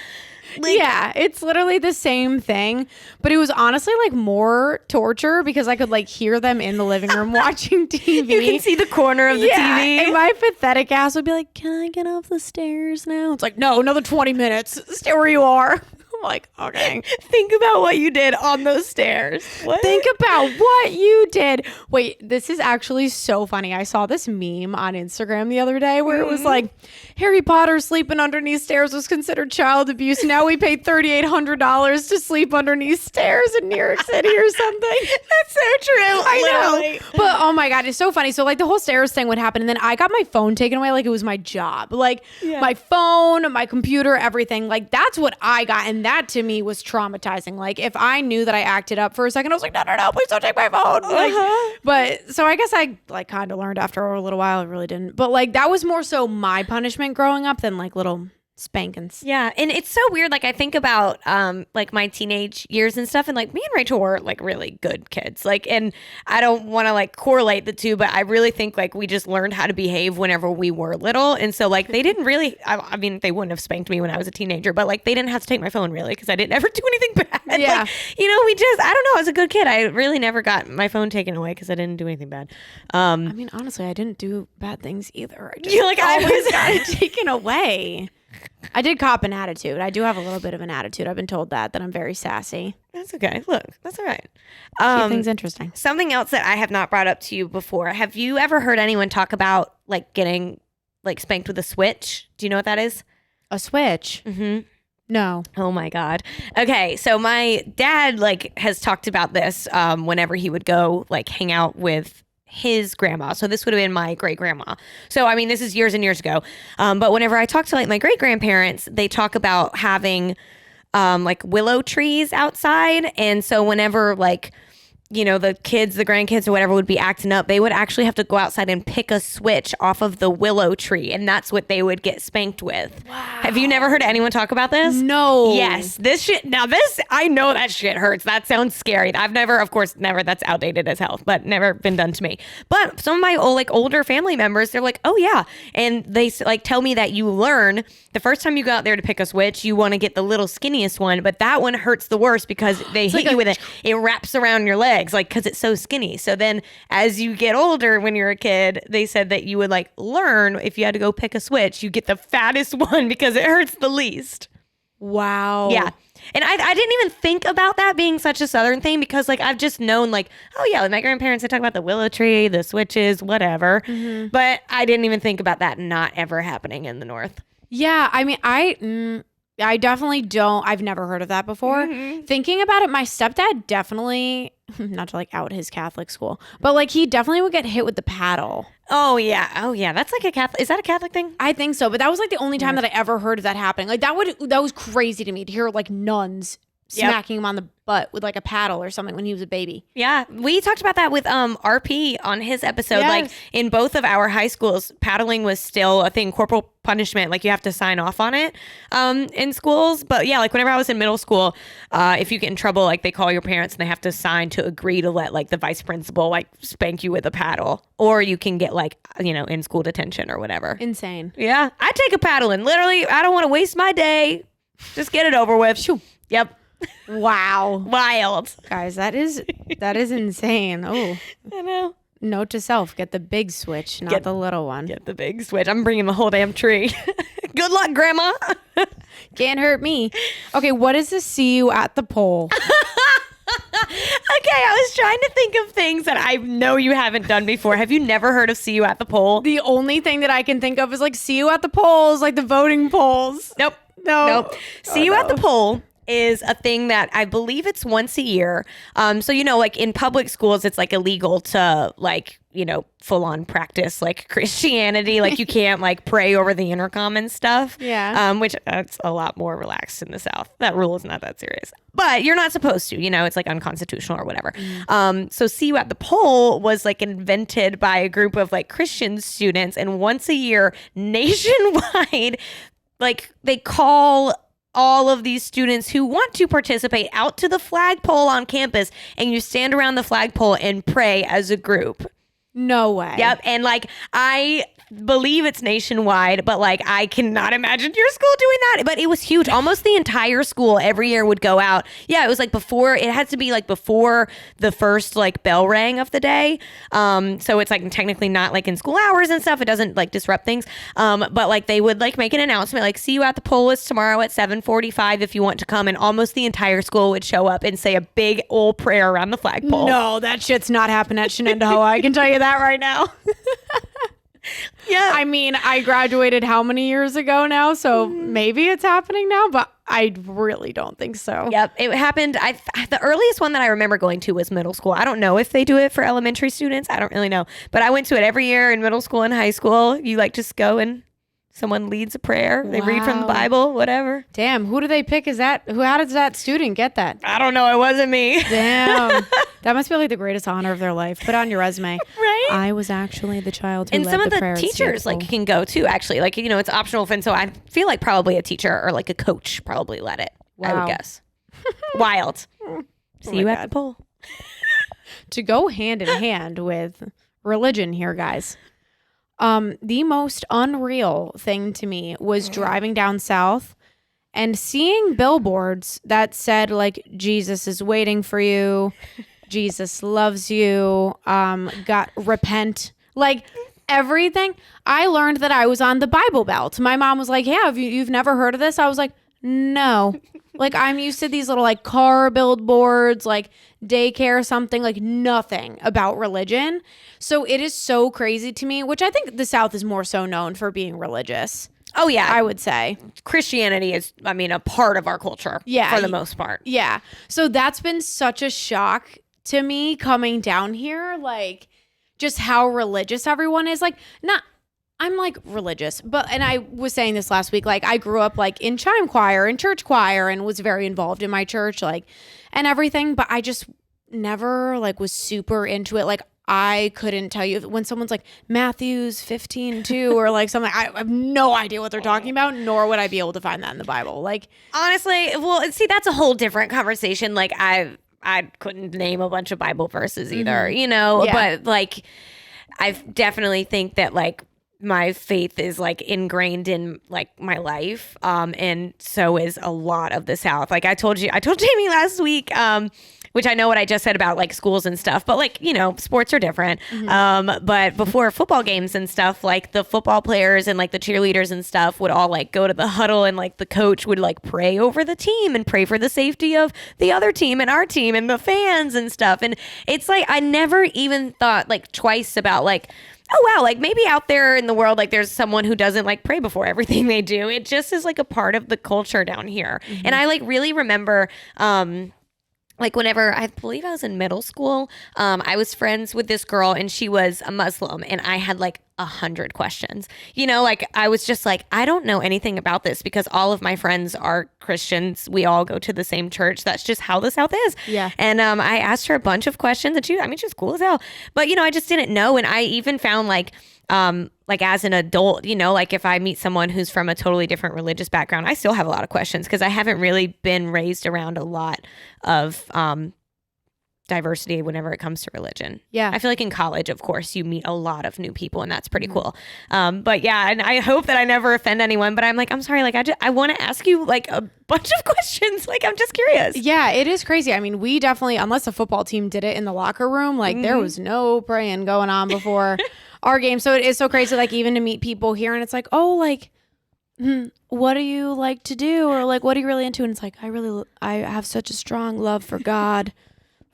Like, yeah, it's literally the same thing, but it was honestly like more torture because I could like hear them in the living room watching TV. You can see the corner of the TV. And my pathetic ass would be like, can I get off the stairs now? It's like, no, another 20 minutes. Stay where you are. I'm like, okay. Think about what you did on those stairs. What? Think about what you did. Wait, this is actually so funny. I saw this meme on Instagram the other day where it was like, Harry Potter sleeping underneath stairs was considered child abuse. Now we paid $3,800 to sleep underneath stairs in New York City or something. That's so true. I know. But oh my God, it's so funny. So like the whole stairs thing would happen. And then I got my phone taken away like it was my job. Like my phone, my computer, everything. Like that's what I got. And that to me was traumatizing. Like if I knew that I acted up for a second, I was like, no, please don't take my phone. Like, but so I guess I like kind of learned after a little while. I really didn't. But like that was more so my punishment growing up than like little spankings. Yeah. And it's so weird. Like I think about like my teenage years and stuff, and like me and Rachel were like really good kids. Like, and I don't want to like correlate the two, but I really think like we just learned how to behave whenever we were little. And so like they didn't really, I mean, they wouldn't have spanked me when I was a teenager, but like they didn't have to take my phone really because I didn't ever do anything bad. Yeah. Like, I don't know. I was a good kid. I really never got my phone taken away because I didn't do anything bad. I mean, honestly, I didn't do bad things either. I just You're like, I always was- got it taken away. I did cop an attitude. I do have a little bit of an attitude. I've been told that I'm very sassy. That's okay. Look, that's all right. Keep things interesting. Something else that I have not brought up to you before. Have you ever heard anyone talk about like getting like spanked with a switch? Do you know what that is? A switch? Mm-hmm. No. Oh my God. Okay. So my dad like has talked about this whenever he would go like hang out with his grandma. So this would have been my great grandma. So, I mean, this is years and years ago. But whenever I talk to like my great grandparents, they talk about having like willow trees outside. And so whenever like, the kids, the grandkids or whatever would be acting up, they would actually have to go outside and pick a switch off of the willow tree. And that's what they would get spanked with. Wow. Have you never heard anyone talk about this? No. Yes. I know that shit hurts. That sounds scary. I've never, of course, that's outdated as hell, but never been done to me. But some of my older family members, they're like, oh yeah. And they like tell me that you learn the first time you go out there to pick a switch, you want to get the little skinniest one, but that one hurts the worst because they hit you with it. It wraps around your legs like because it's so skinny. So then as you get older, when you're a kid, they said that you would like learn if you had to go pick a switch, you get the fattest one because it hurts the least. Wow. Yeah. And I didn't even think about that being such a Southern thing because like I've just known like, oh yeah, like my grandparents would talk about the willow tree, the switches, whatever. Mm-hmm. But I didn't even think about that not ever happening in the North. Yeah. I mean, I definitely don't. I've never heard of that before. Mm-hmm. Thinking about it, my stepdad definitely, not to like out his Catholic school, but like he definitely would get hit with the paddle. Oh yeah. That's like a Catholic. Is that a Catholic thing? I think so. But that was like the only time that I ever heard of that happening. Like that was crazy to me to hear like nuns smacking him on the butt with like a paddle or something when he was a baby. Yeah, we talked about that with RP on his episode. Yes. Like in both of our high schools, paddling was still a thing. Corporal punishment, like you have to sign off on it in schools. But yeah, like whenever I was in middle school, if you get in trouble, like they call your parents and they have to sign to agree to let like the vice principal like spank you with a paddle, or you can get like in school detention or whatever. Insane. Yeah, I take a paddling. Literally, I don't want to waste my day. Just get it over with. Shoo. Yep. Wow. Wild. Guys, that is insane. Oh. I know. Note to self, get the big switch, not the little one. Get the big switch. I'm bringing the whole damn tree. Good luck, Grandma. Can't hurt me. Okay, what is the see you at the pole? Okay, I was trying to think of things that I know you haven't done before. Have you never heard of see you at the pole? The only thing that I can think of is like see you at the polls, like the voting polls. Nope. No. See you at the pole is a thing that I believe it's once a year. So, like in public schools, it's like illegal to like, full on practice like Christianity. Like you can't like pray over the intercom and stuff. Yeah. Which it's a lot more relaxed in the South. That rule is not that serious. But you're not supposed to, it's like unconstitutional or whatever. So See You at the Pole was like invented by a group of like Christian students. And once a year, nationwide, like they call all of these students who want to participate out to the flagpole on campus, and you stand around the flagpole and pray as a group. No way. Yep. And like, I believe it's nationwide, but like, I cannot imagine your school doing that. But it was huge. Almost the entire school every year would go out. Yeah. It was like it had to be like before the first like bell rang of the day. So it's like technically not like in school hours and stuff. It doesn't like disrupt things. But like they would like make an announcement, like see you at the pole list tomorrow at 7:45 if you want to come. And almost the entire school would show up and say a big old prayer around the flagpole. No, that shit's not happening at Shenandoah. I can tell you that right now. Yeah. I mean, I graduated how many years ago now? So maybe it's happening now, but I really don't think so. Yep. It happened. The earliest one that I remember going to was middle school. I don't know if they do it for elementary students. I don't really know. But I went to it every year in middle school and high school. You like just go and someone leads a prayer. They read from the Bible, whatever. Damn. Who do they pick? How does that student get that? I don't know. It wasn't me. Damn. That must be like the greatest honor of their life. Put on your resume. Right? I was actually the child who and led some of the prayer at teachers Seattle. like can go too, actually. Like, it's optional. And so I feel like probably a teacher or like a coach probably led it. I would guess. Wild. See you at the pole. To go hand in hand with religion here, guys. The most unreal thing to me was driving down south and seeing billboards that said like Jesus is waiting for you, Jesus loves you, got repent, like everything. I learned that I was on the Bible Belt. My mom was like, "Yeah, you've never heard of this?" I was like, "No." Like I'm used to these little like car billboards, like daycare, something, like nothing about religion. So it is so crazy to me, which I think the South is more so known for being religious. Oh yeah, I would say. Christianity is, I mean, a part of our culture. Yeah, for the most part. Yeah. So that's been such a shock to me coming down here, like just how religious everyone is. Like, not, I'm like religious, but, and I was saying this last week, like I grew up like in chime choir and church choir and was very involved in my church, like, and everything, but I just never like was super into it. Like I couldn't tell you when someone's like Matthew's 15:2 or like something, I have no idea what they're talking about, nor would I be able to find that in the Bible. Like, honestly, well, see, that's a whole different conversation. Like I couldn't name a bunch of Bible verses either, you know, but like I definitely think that like my faith is like ingrained in like my life. And so is a lot of the South. Like I told Jamie last week, which I know what I just said about like schools and stuff, but like, you know, sports are different. But before football games and stuff, like the football players and like the cheerleaders and stuff would all like go to the huddle and like the coach would like pray over the team and pray for the safety of the other team and our team and the fans and stuff. And it's like, I never even thought like twice about like, oh wow, like maybe out there in the world, like there's someone who doesn't like pray before everything they do. It just is like a part of the culture down here. And I like really remember, like whenever I believe I was in middle school, I was friends with this girl and she was a Muslim and I had like 100 questions. You know, like I was just like, I don't know anything about this because all of my friends are Christians. We all go to the same church. That's just how the South is. Yeah. And I asked her a bunch of questions and she's cool as hell. But, you know, I just didn't know. And I even found like as an adult, you know, like if I meet someone who's from a totally different religious background, I still have a lot of questions because I haven't really been raised around a lot of diversity whenever it comes to religion. Yeah. I feel like in college, of course, you meet a lot of new people and that's pretty cool. But yeah, and I hope that I never offend anyone, but I'm like, I'm sorry, like I want to ask you like a bunch of questions. Like, I'm just curious. Yeah, it is crazy. I mean, we definitely, unless the football team did it in the locker room, like there was no praying going on before our game. So it is so crazy, like even to meet people here and it's like, oh, like, what do you like to do? Or like, what are you really into? And it's like, I have such a strong love for God.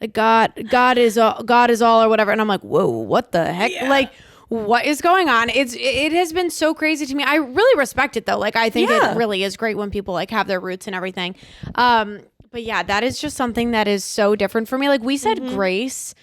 Like God is all or whatever. And I'm like, whoa, what the heck? Yeah. Like, what is going on? It has been so crazy to me. I really respect it though. Like, I think it really is great when people like have their roots and everything. But yeah, that is just something that is so different for me. Like we said grace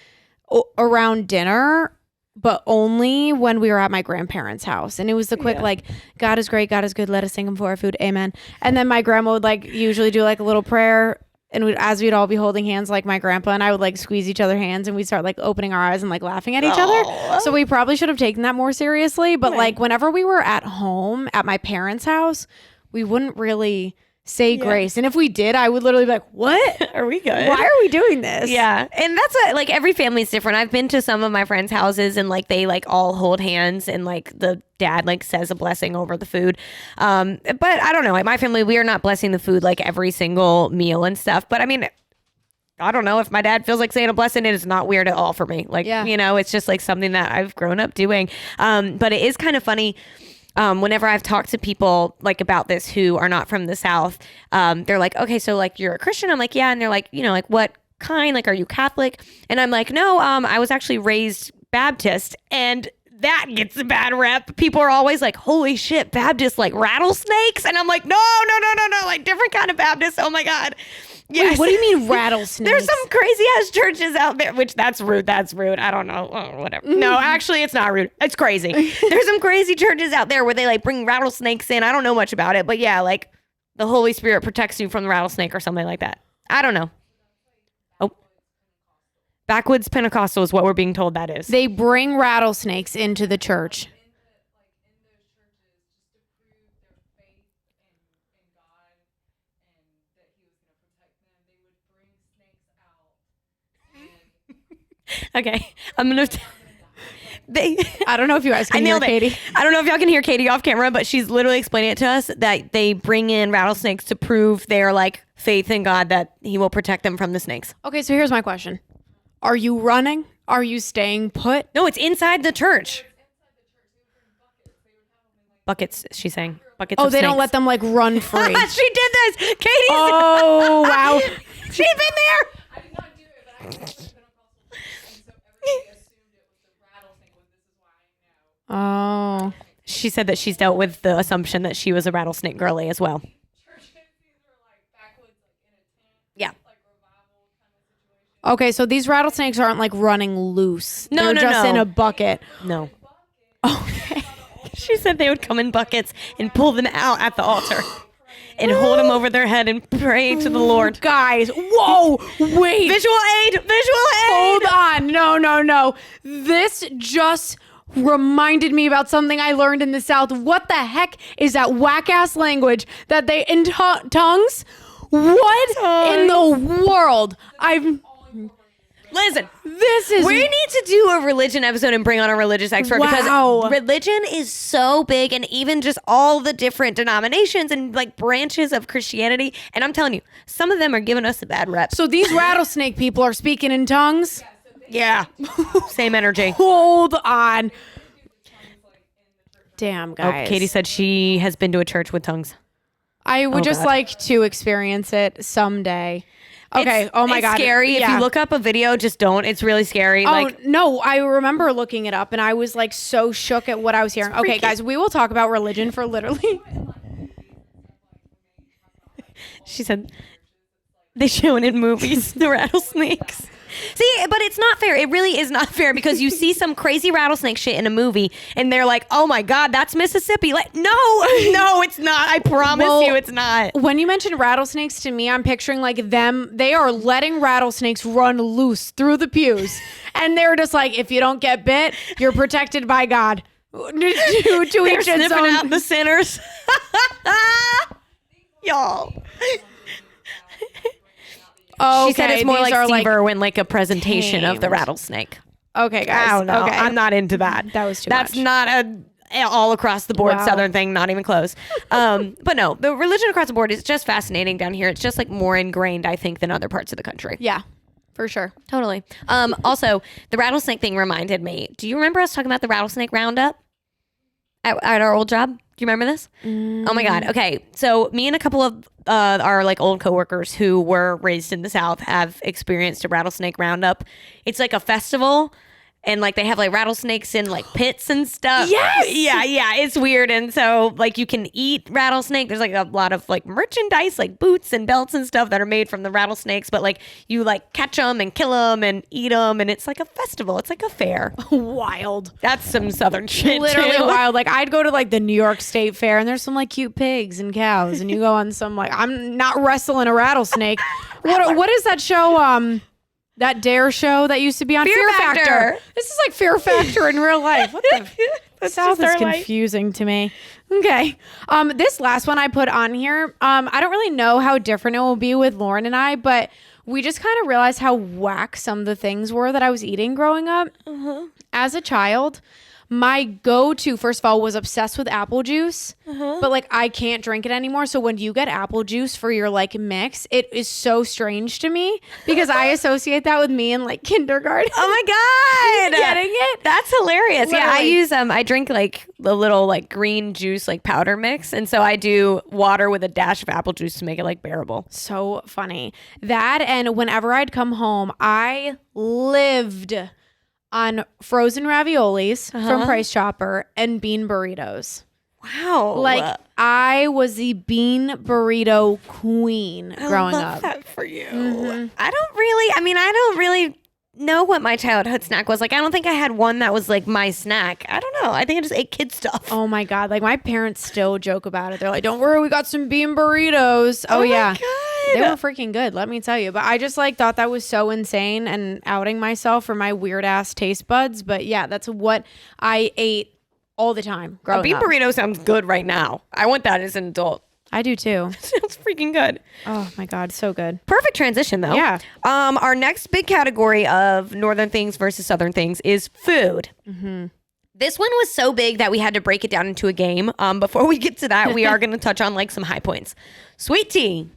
around dinner, but only when we were at my grandparents' house. And it was the quick, like, God is great, God is good, let us thank him for our food, amen. And then my grandma would like usually do like a little prayer. And as we'd all be holding hands, like my grandpa and I would like squeeze each other's hands and we'd start like opening our eyes and like laughing at each other. So we probably should have taken that more seriously. But like whenever we were at home at my parents' house, we wouldn't really say grace. And if we did, I would literally be like, what? Are we good? Why are we doing this? Yeah. And that's like every family's different. I've been to some of my friends' houses and like they like all hold hands and like the dad like says a blessing over the food. But I don't know. At my family, we are not blessing the food like every single meal and stuff. But I mean, I don't know if my dad feels like saying a blessing, it is not weird at all for me. Like, you know, it's just like something that I've grown up doing. But it is kind of funny. Whenever I've talked to people like about this who are not from the South, they're like, okay, so like you're a Christian? I'm like, yeah. And they're like, you know, like what kind? Like, are you Catholic? And I'm like, no, I was actually raised Baptist. And that gets a bad rep. People are always like, holy shit, Baptist, like rattlesnakes? And I'm like, no, like different kind of Baptist. Oh my God. Yes. Wait, what do you mean rattlesnakes? There's some crazy ass churches out there, which that's rude. I don't know. Oh, whatever. No, actually, it's not rude. It's crazy. There's some crazy churches out there where they like bring rattlesnakes in. I don't know much about it, but yeah, like the Holy Spirit protects you from the rattlesnake or something like that. I don't know. Oh, backwoods Pentecostal is what we're being told that is. They bring rattlesnakes into the church. Okay, I'm gonna I don't know if you guys I can hear nailed it. Katie. I don't know if y'all can hear Katie off camera, but she's literally explaining it to us that they bring in rattlesnakes to prove their like faith in God that He will protect them from the snakes. Okay, so here's my question. Are you running? Are you staying put? No, it's inside the church. Buckets, she's saying. Buckets. Oh, of they don't snakes. let them like run free. She did this. Katie's. Oh, wow. She's been there. I did not do it, but I was Pentecostal church, and so everybody assumed it was the rattlesnake. This is why I know. Oh. She said that she's dealt with the assumption that she was a rattlesnake girly as well. Churches, these are like backwoods, like in a tent, Yeah. like revival kind of situation. Okay, so these rattlesnakes aren't like running loose. No, They're no, just no. in a bucket. No. Okay. She said they would come in buckets and pull them out at the altar and hold them over their head and pray to the Lord. Guys, whoa, wait. Visual aid! Visual aid! Hold on. No. This just reminded me about something I learned in the South. What the heck is that whack-ass language that they in tongues? What in the world? Listen, This is we need to do a religion episode and bring on a religious expert Wow. because religion is so big, and even just all the different denominations and like branches of Christianity. And I'm telling you, some of them are giving us a bad rep. So these rattlesnake people are speaking in tongues? Yeah. Same energy. Hold on. Damn, Oh, guys. Katie said she has been to a church with tongues. I would just God. like to experience it someday. Okay. It's- Oh my it's God. scary. If Yeah. you look up a video, just don't. It's really scary. Oh Like, no, I remember looking it up and I was like so shook at what I was hearing. Okay, freaky. guys, we will talk about religion for literally. she said they show it in movies, the rattlesnakes. See, but it's not fair. It really is not fair because you see some crazy rattlesnake shit in a movie and they're like, oh my God, that's Mississippi. Like, no, it's not. I promise Well, you it's not. When you mentioned rattlesnakes to me, I'm picturing like them, they are letting rattlesnakes run loose through the pews. And they're just like, if you don't get bit, you're protected by God. to They're each its sniffing own. out the sinners. Y'all. Oh, She said it's more like are Steve Irwin, like a presentation of the tamed. rattlesnake. Okay, guys. I don't know. Okay. I'm not into that. That was too That's much. not a all across the board Wow. Southern thing, not even close. But no, the religion across the board is just fascinating down here. It's just like more ingrained, I think, than other parts of the country. Yeah, for sure. Totally. Also, the rattlesnake thing reminded me. Do you remember us talking about the rattlesnake roundup at our old job? Do you remember this? Oh my God. Okay. So me and a couple of our like old coworkers who were raised in the South have experienced a rattlesnake roundup. It's like a festival. And like they have like rattlesnakes in like pits and stuff. Yes! Yeah. It's weird. And so like you can eat rattlesnake. There's like a lot of like merchandise, like boots and belts and stuff that are made from the rattlesnakes. But like you like catch them and kill them and eat them. And it's like a festival. It's like a fair. Wild. That's some Southern shit. Literally too. wild. Like I'd go to like the New York State Fair and there's some like cute pigs and cows and you go on some like I'm not wrestling a rattlesnake. What is that show? That Dare show that used to be on Fear Factor. This is like Fear Factor in real life. What the South just is our life. confusing to me. Okay. This last one I put on here. I don't really know how different it will be with Lauren and I, but we just kind of realized how whack some of the things were that I was eating growing up. As a child, my go-to, first of all, was obsessed with apple juice, but like I can't drink it anymore. So when you get apple juice for your like mix, it is so strange to me because I associate that with me in like kindergarten. Oh my God. Getting it? That's hilarious. Yeah, I Literally. use I drink like the little like green juice like powder mix. And so I do water with a dash of apple juice to make it like bearable. So funny. That and whenever I'd come home, I lived on frozen raviolis from Price Chopper and bean burritos. Wow. Like I was the bean burrito queen growing I love up. that for you. I don't really know what my childhood snack was. Like I don't think I had one that was like my snack. I don't know. I think I just ate kid stuff. Oh my God. Like my parents still joke about it. They're like, don't worry, we got some bean burritos. Oh, my yeah. God. They were freaking good, let me tell you. But I just like thought that was so insane and outing myself for my weird ass taste buds. But yeah, that's what I ate all the time A growing bean up. burrito sounds good right now. I want that as an adult. I do too. Sounds freaking good. Oh my God, so good. Perfect transition though. Yeah. Our next big category of northern things versus southern things is food. This one was so big that we had to break it down into a game. Before we get to that, we are going to touch on like some high points. Sweet tea.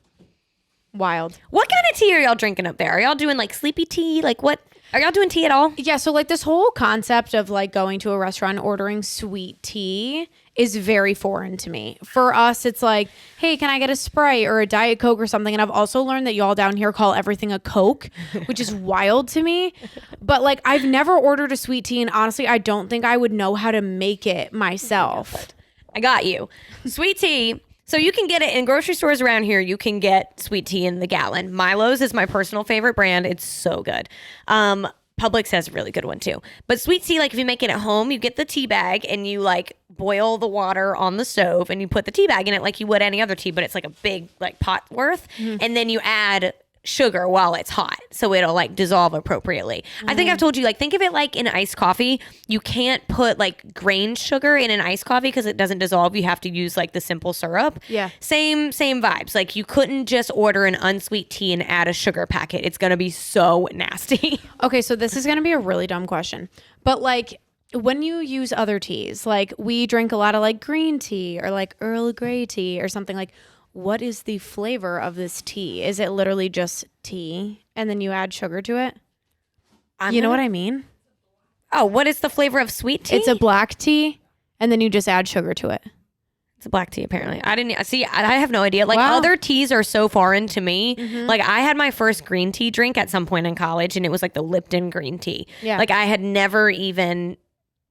Wild. What kind of tea are y'all drinking up there? Are y'all doing like sleepy tea? Like what? Are y'all doing tea at all? Yeah, so like this whole concept of like going to a restaurant ordering sweet tea is very foreign to me. For us, it's like, hey, can I get a Sprite or a Diet Coke or something? And I've also learned that y'all down here call everything a Coke, which is wild to me. But like I've never ordered a sweet tea, and honestly, I don't think I would know how to make it myself. I got you. Sweet tea. So you can get it in grocery stores around here. You can get sweet tea in the gallon. Milo's is my personal favorite brand. It's so good. Publix has a really good one too. But sweet tea, like if you make it at home, you get the tea bag and you like boil the water on the stove and you put the tea bag in it like you would any other tea, but it's like a big like pot worth. And then you add sugar while it's hot so it'll like dissolve appropriately. I think I've told you, like, think of it like in iced coffee. You can't put like grain sugar in an iced coffee because it doesn't dissolve. You have to use like the simple syrup. Yeah. Same vibes. Like you couldn't just order an unsweet tea and add a sugar packet. It's gonna be so nasty. Okay, so this is going to be a really dumb question. But like when you use other teas, like we drink a lot of like green tea or like Earl Grey tea or something, like what is the flavor of this tea? Is it literally just tea and then you add sugar to it? You know what I mean? Oh, what is the flavor of sweet tea? It's a black tea and then you just add sugar to it. It's a black tea, apparently. I didn't see. I have no idea. Like Wow. other teas are so foreign to me. Like I had my first green tea drink at some point in college, and it was like the Lipton green tea. Yeah. Like I had never even.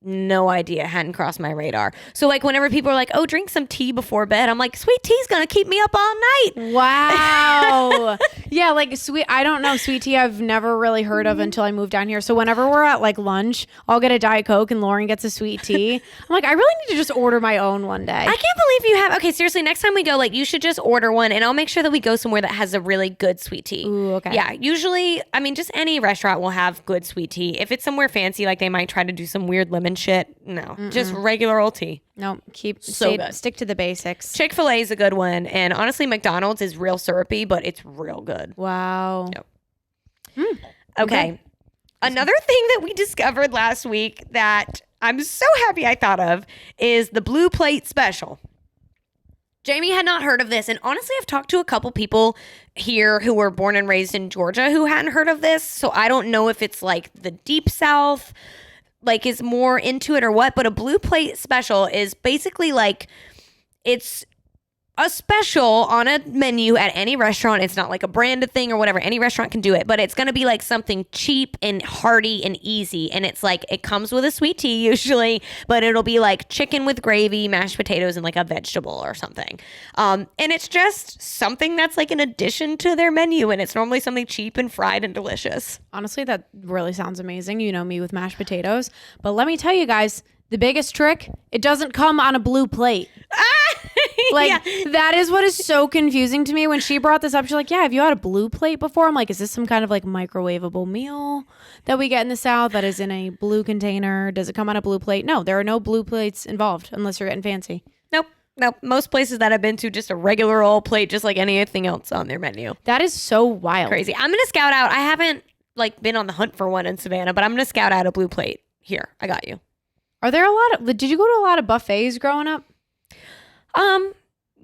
No idea, hadn't crossed my radar. So like whenever people are like, oh, drink some tea before bed, I'm like, sweet tea's gonna keep me up all night. Wow. Yeah, like sweet, I don't know, sweet tea I've never really heard of until I moved down here. So whenever we're at like lunch, I'll get a Diet Coke and Lauren gets a sweet tea. I'm like, I really need to just order my own one day. I can't believe you have. Okay, seriously, next time we go, like you should just order one, and I'll make sure that we go somewhere that has a really good sweet tea. Ooh, okay. Yeah, usually, I mean, just any restaurant will have good sweet tea. If it's somewhere fancy, like they might try to do some weird lemon shit. No, just regular old tea. No, So good. stick to the basics. Chick-fil-A is a good one, and honestly, McDonald's is real syrupy, but it's real good. Wow. Yep. Okay. Another thing that we discovered last week that I'm so happy I thought of is the Blue Plate Special. Jamie had not heard of this, and honestly, I've talked to a couple people here who were born and raised in Georgia who hadn't heard of this, so I don't know if it's like the Deep South like is more into it or what, but a Blue Plate Special is basically like it's a special on a menu at any restaurant. It's not like a branded thing or whatever. Any restaurant can do it, but it's going to be like something cheap and hearty and easy. And it's like, it comes with a sweet tea usually, but it'll be like chicken with gravy, mashed potatoes, and like a vegetable or something. And it's just something that's like an addition to their menu. And it's normally something cheap and fried and delicious. Honestly, that really sounds amazing. You know me with mashed potatoes. But let me tell you guys, the biggest trick, it doesn't come on a blue plate. Like, Yeah. that is what is so confusing to me. When she brought this up, she's like, yeah, have you had a blue plate before? I'm like, is this some kind of like microwavable meal that we get in the South that is in a blue container? Does it come on a blue plate? No, there are no blue plates involved unless you're getting fancy. Nope. Most places that I've been to, just a regular old plate, just like anything else on their menu. That is so wild. Crazy. I'm going to scout out. I haven't like been on the hunt for one in Savannah, but I'm going to scout out a blue plate. Here, I got you. Are there did you go to a lot of buffets growing up?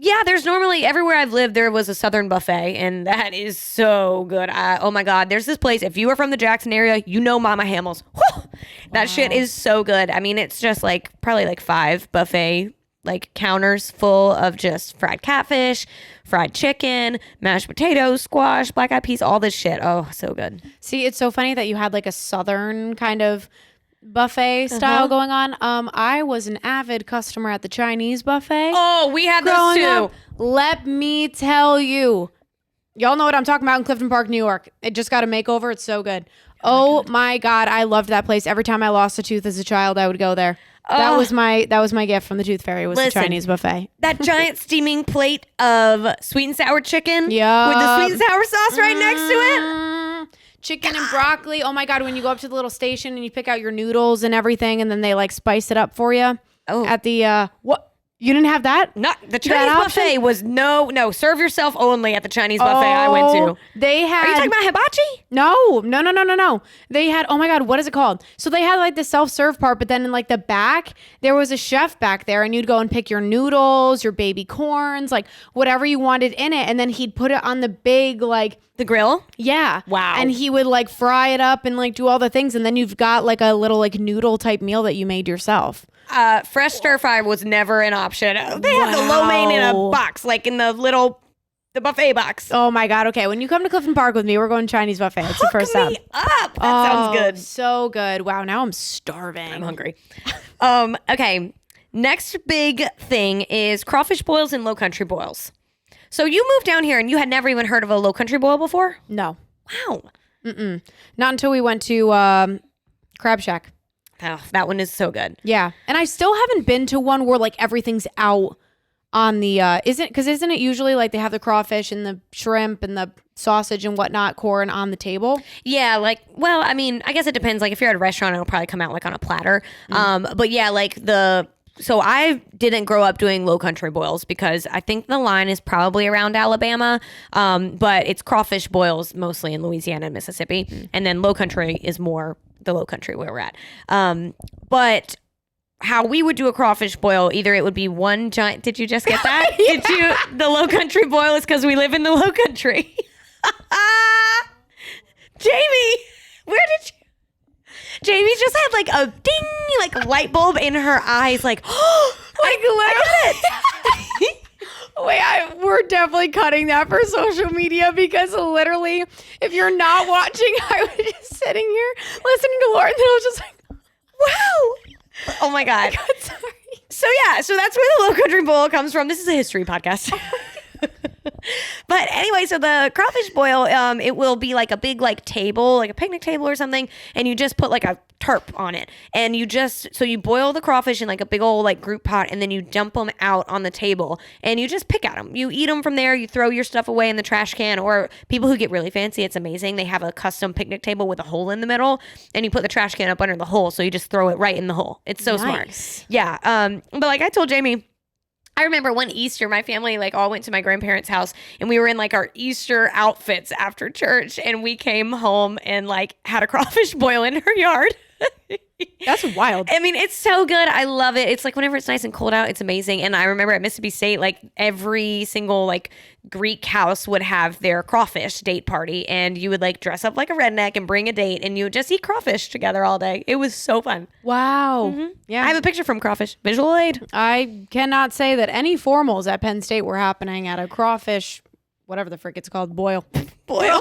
Yeah, there's normally everywhere I've lived, there was a Southern buffet, and that is so good. Oh my God, there's this place. If you are from the Jackson area, you know Mama Hamil's. Whew! That shit is so good. I mean, it's just like probably like 5 buffet like counters full of just fried catfish, fried chicken, mashed potatoes, squash, black eyed peas, all this shit. Oh, so good. See, it's so funny that you had like a Southern kind of buffet style going on. I was an avid customer at the Chinese buffet. Oh, we had those growing too. up. Let me tell you. Y'all know what I'm talking about in Clifton Park, New York. It just got a makeover. It's so good. Oh my God. I loved that place. Every time I lost a tooth as a child, I would go there. That was my gift from the Tooth Fairy was Listen, the Chinese buffet. That giant steaming plate of sweet and sour chicken Yup. with the sweet and sour sauce right next to it. Chicken and broccoli. Oh my God. When you go up to the little station and you pick out your noodles and everything and then they like spice it up for you. Oh. At the, what? You didn't have that? Not the Chinese option? buffet was no serve yourself only at the Chinese buffet I went to. They had. Are you talking about hibachi? No. They had, oh my God, what is it called? So they had like the self-serve part, but then in like the back, there was a chef back there and you'd go and pick your noodles, your baby corns, like whatever you wanted in it. And then he'd put it on the big, like, The grill? yeah. Wow. And he would like fry it up and like do all the things. And then you've got like a little like noodle type meal that you made yourself. Fresh stir fry was never an option. They had the lo mein in a Wow. box, like in the buffet box. Oh my God. Okay. When you come to Clifton Park with me, we're going Chinese buffet. It's the first Hook me step. up. That sounds good. So good. Wow. Now I'm starving. I'm hungry. Okay. Next big thing is crawfish boils and low country boils. So you moved down here and you had never even heard of a low country boil before? No. Wow. Not until we went to Crab Shack. Oh, that one is so good. Yeah. And I still haven't been to one where like everything's out on the isn't it usually like they have the crawfish and the shrimp and the sausage and whatnot corn on the table? Yeah, like, well, I mean, I guess it depends. Like if you're at a restaurant, it'll probably come out like on a platter. But yeah, like so I didn't grow up doing low country boils because I think the line is probably around Alabama. But it's crawfish boils mostly in Louisiana and Mississippi. And then low country is more the low country where we're at. But how we would do a crawfish boil, either it would be one giant, did you just get that? The low country boil is because we live in the low country. Jamie, where did you? Jamie just had like a ding, like light bulb in her eyes, like, I get it. Wait, we're definitely cutting that for social media because literally, if you're not watching, I was just sitting here listening to Lauren, and I was just like, Wow. Oh my God. sorry. So yeah, so that's where the low country boil comes from. This is a history podcast. But anyway, so the crawfish boil, it will be like a big like table, like a picnic table or something, and you just put like a tarp on it, and so you boil the crawfish in like a big old like group pot, and then you dump them out on the table, and you just pick at them. You eat them from there. You throw your stuff away in the trash can, or people who get really fancy, it's amazing. They have a custom picnic table with a hole in the middle, and you put the trash can up under the hole, so you just throw it right in the hole. It's so Nice. smart. Yeah. But like I told Jamie, I remember one Easter, my family like all went to my grandparents' house and we were in like our Easter outfits after church, and we came home and like had a crawfish boil in her yard. That's wild. I mean, it's so good. I love it. It's like whenever it's nice and cold out, it's amazing. And I remember at Mississippi State, like every single like Greek house would have their crawfish date party, and you would like dress up like a redneck and bring a date, and you would just eat crawfish together all day. It was so fun. Wow. Yeah. I have a picture from crawfish. Visual aid. I cannot say that any formals at Penn State were happening at a crawfish, whatever the frick it's called, boil. Boil.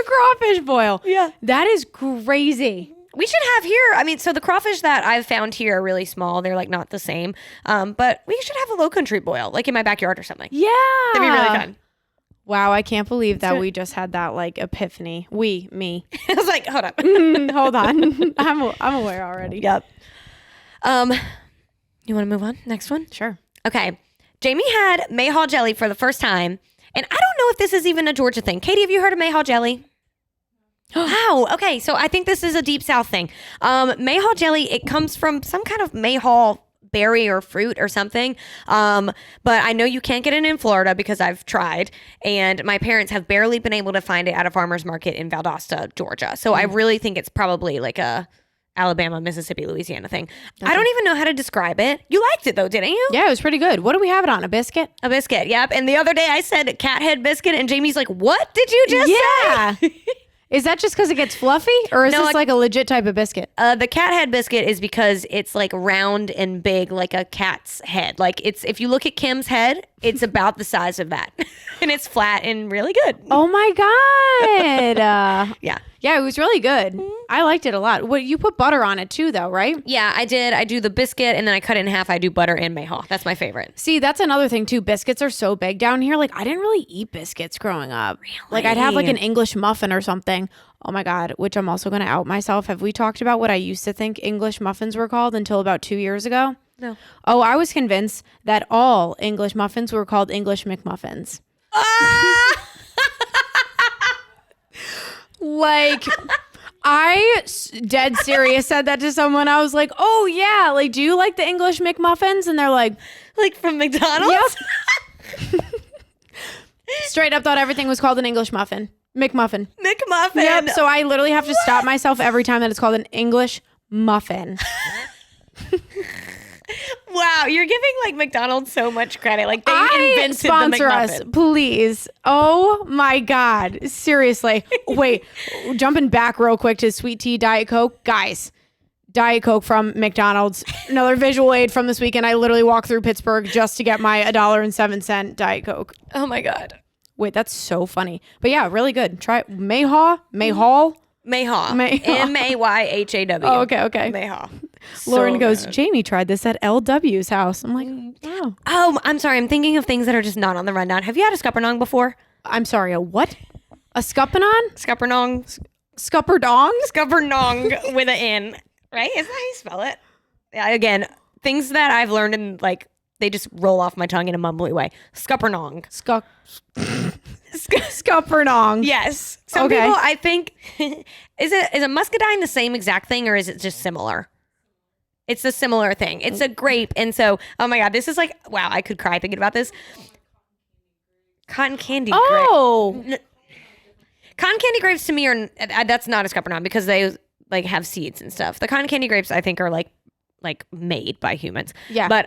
Crawfish boil. Yeah. That is crazy. We should have here. I mean, so the crawfish that I've found here are really small. They're like not the same. But we should have a low country boil, like in my backyard or something. Yeah. That'd be really fun. Wow, I can't believe that we just had that like epiphany. Me. I was like, hold up. Hold on. I'm aware already. Yep. You want to move on? Next one? Sure. Okay. Jamie had Mayhaw jelly for the first time. And I don't know if this is even a Georgia thing. Katie, have you heard of Mayhaw jelly? Wow. Okay. So I think this is a deep South thing. Mayhaw jelly, it comes from some kind of mayhaw berry or fruit or something. But I know you can't get it in Florida because I've tried. And my parents have barely been able to find it at a farmer's market in Valdosta, Georgia. So I really think it's probably like a Alabama, Mississippi, Louisiana thing. I don't even know how to describe it. You liked it though, didn't you? Yeah, it was pretty good. What do we have it on? A biscuit? A biscuit. Yep. And the other day I said cat head biscuit, and Jamie's like, what did you just say? Is that just because it gets fluffy, or is No, this like- like a legit type of biscuit? The cat head biscuit is because it's like round and big, like a cat's head. Like it's, if you look at Kim's head, it's about the size of that, and it's flat and really good. Oh my god! Yeah, Yeah, it was really good. I liked it a lot. Well, you put butter on it too, though, right? yeah, I did. I do the biscuit, and then I cut it in half. I do butter and mayhaw. That's my favorite. See, that's another thing too. Biscuits are so big down here. Like, I didn't really eat biscuits growing up. Like, I'd have like an English muffin or something. Oh my god! Which I'm also going to out myself. Have we talked about what I used to think English muffins were called until about 2 years ago? No. Oh, I was convinced that all English muffins were called English McMuffins. Like, Dead serious said that to someone. I was like, oh yeah, like, do you like the English McMuffins? And they're like, Like from McDonald's? yep. Straight up thought everything was called an English muffin. McMuffin. McMuffin. Yep. So I literally have to stop myself every time that it's called an English muffin. Wow, you're giving like McDonald's so much credit. Like they I invented the sponsor McMuffin. us, please. Oh my God. Seriously. Wait, jumping back real quick to sweet tea, Diet Coke. Guys, Diet Coke from McDonald's. Another visual aid from this weekend. I literally walked through Pittsburgh just to get my $1.07 Diet Coke. Oh my God. Wait, that's so funny. But yeah, really good. Try it. Mayhaw? Mayhaw? Mayhaw. Mayhaw. Mayhaw. Oh, okay. Mayhaw. Lauren So goes, good. Jamie tried this at LW's house. I'm like, wow. Oh, I'm sorry. I'm thinking of things that are just not on the rundown. Have you had a scuppernong before? I'm sorry, a what? A scuppanon? Scuppernong? Scupperdong? Scuppernong with an N, right? Is that how you spell it? Yeah, again, things that I've learned and like they just roll off my tongue in a mumbly way. Scuppernong. Scuppernong. Yes. Some Okay. people, I think, is a muscadine the same exact thing or is it just similar? It's a similar thing. It's a grape. And so, oh my God, this is like, wow, I could cry thinking about this. Cotton candy grape. Oh. Cotton candy grapes to me are, that's not a scuppernong because they like have seeds and stuff. The cotton candy grapes I think are like made by humans. Yeah. But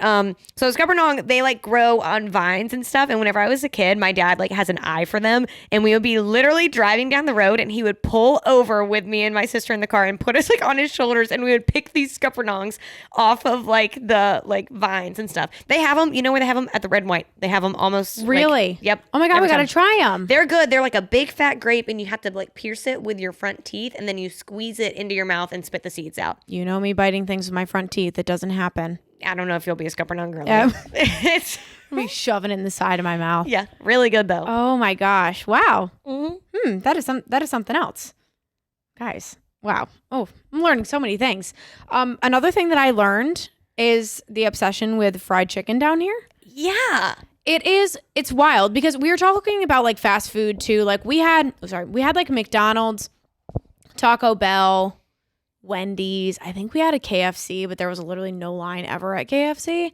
so scuppernong, they like grow on vines and stuff. And whenever I was a kid, my dad like has an eye for them. And we would be literally driving down the road and he would pull over with me and my sister in the car and put us like on his shoulders and we would pick these scuppernongs off of like the like vines and stuff. They have them, you know where they have them? At the Red and White. They have them almost. like- Really? yep. Oh my God, every we got to time. try them. They're good. They're like a big fat grape and you have to like pierce it with your front teeth and then you squeeze it into your mouth and spit the seeds out. You know me biting things with my front teeth. It doesn't happen. I don't know if you'll be a scuppernong girl. Yeah. It's I'm be shoving it in the side of my mouth. yeah, really good though. Oh my gosh. Wow. Mhm. That is something else. Guys. Wow. Oh, I'm learning so many things. Another thing that I learned is the obsession with fried chicken down here. Yeah. It's wild because we were talking about like fast food too. Like we had like McDonald's, Taco Bell, Wendy's. I think we had a KFC, but there was literally no line ever at KFC.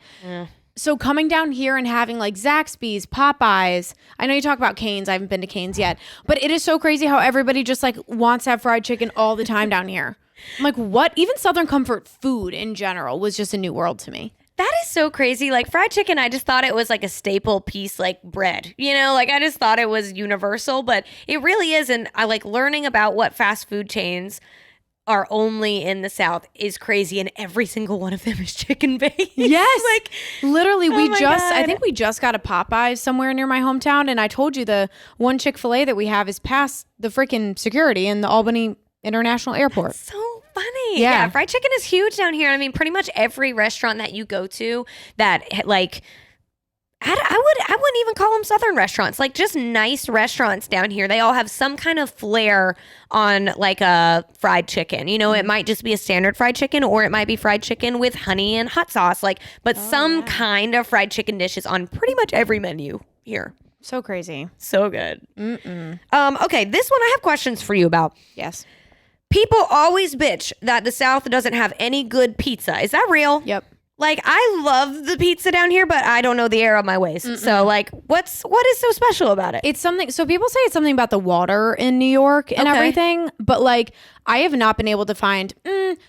So coming down here and having like Zaxby's, Popeyes. I know you talk about Cane's. I haven't been to Cane's yet, but it is so crazy how everybody just like wants to have fried chicken all the time down here. I'm like, what? Even Southern comfort food in general was just a new world to me. That is so crazy. Like fried chicken, I just thought it was like a staple piece like bread. You know, like I just thought it was universal, but it really isn't. I like learning about what fast food chains are only in the South is crazy, and every single one of them is chicken based. Yes. like Literally, Oh my I God. think we just got a Popeyes somewhere near my hometown. And I told you the one Chick-fil-A that we have is past the freaking security in the Albany International Airport. so funny. Yeah. Fried chicken is huge down here. I mean, pretty much every restaurant that you go to that like I wouldn't even call them Southern restaurants. Like just nice restaurants down here. They all have some kind of flair on like a fried chicken. You know, it might just be a standard fried chicken or it might be fried chicken with honey and hot sauce. Like, but some kind of fried chicken dish is on pretty much every menu here. So crazy. So good. Okay, this one I have questions for you about. Yes. People always bitch that the South doesn't have any good pizza. Is that real? Yep. Like I love the pizza down here, but I don't know the air of my ways. So like, what is so special about it? It's something. So people say it's something about the water in New York and Okay. everything, but like I have not been able to find.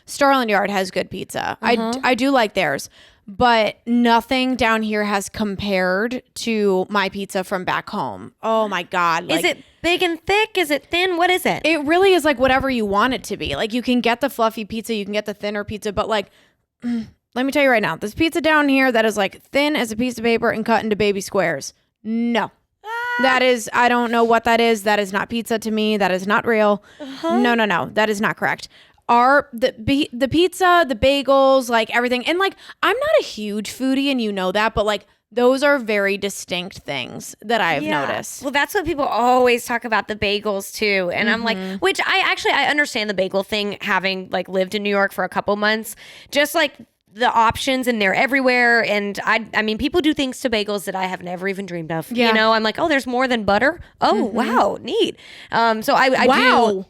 Starland Yard has good pizza. I do like theirs, but nothing down here has compared to my pizza from back home. Oh my God! Is it big and thick? Is it thin? What is it? It really is like whatever you want it to be. Like you can get the fluffy pizza, you can get the thinner pizza, but like. Let me tell you right now, this pizza down here that is like thin as a piece of paper and cut into baby squares. No. That is, I don't know what that is. That is not pizza to me. That is not real. No. That is not correct. The pizza, the bagels, like everything. And like, I'm not a huge foodie and you know that, but like those are very distinct things that I have noticed. Well, that's what people always talk about, the bagels too. And I'm like, which I understand the bagel thing, having like lived in New York for a couple months, just like the options and they're everywhere. And I mean, people do things to bagels that I have never even dreamed of. Yeah. You know, I'm like, oh, there's more than butter. Oh, wow, neat. So I do.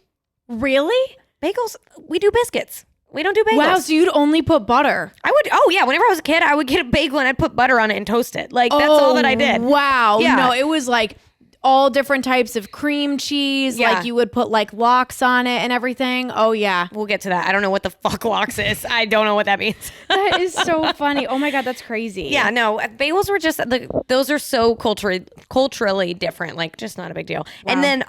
Really? Bagels, we do biscuits. We don't do bagels. Wow, so you'd only put butter. I would, oh yeah, whenever I was a kid, I would get a bagel and I'd put butter on it and toast it. Like, that's all that I did. Wow. Yeah. No, it was like all different types of cream cheese. Yeah. Like you would put like lox on it and everything. Oh, yeah. We'll get to that. I don't know what the fuck lox is. I don't know what that means. That is so funny. Oh my God, that's crazy. Yeah, no, bagels were just, those are so culturally different. Like, just not a big deal. And then,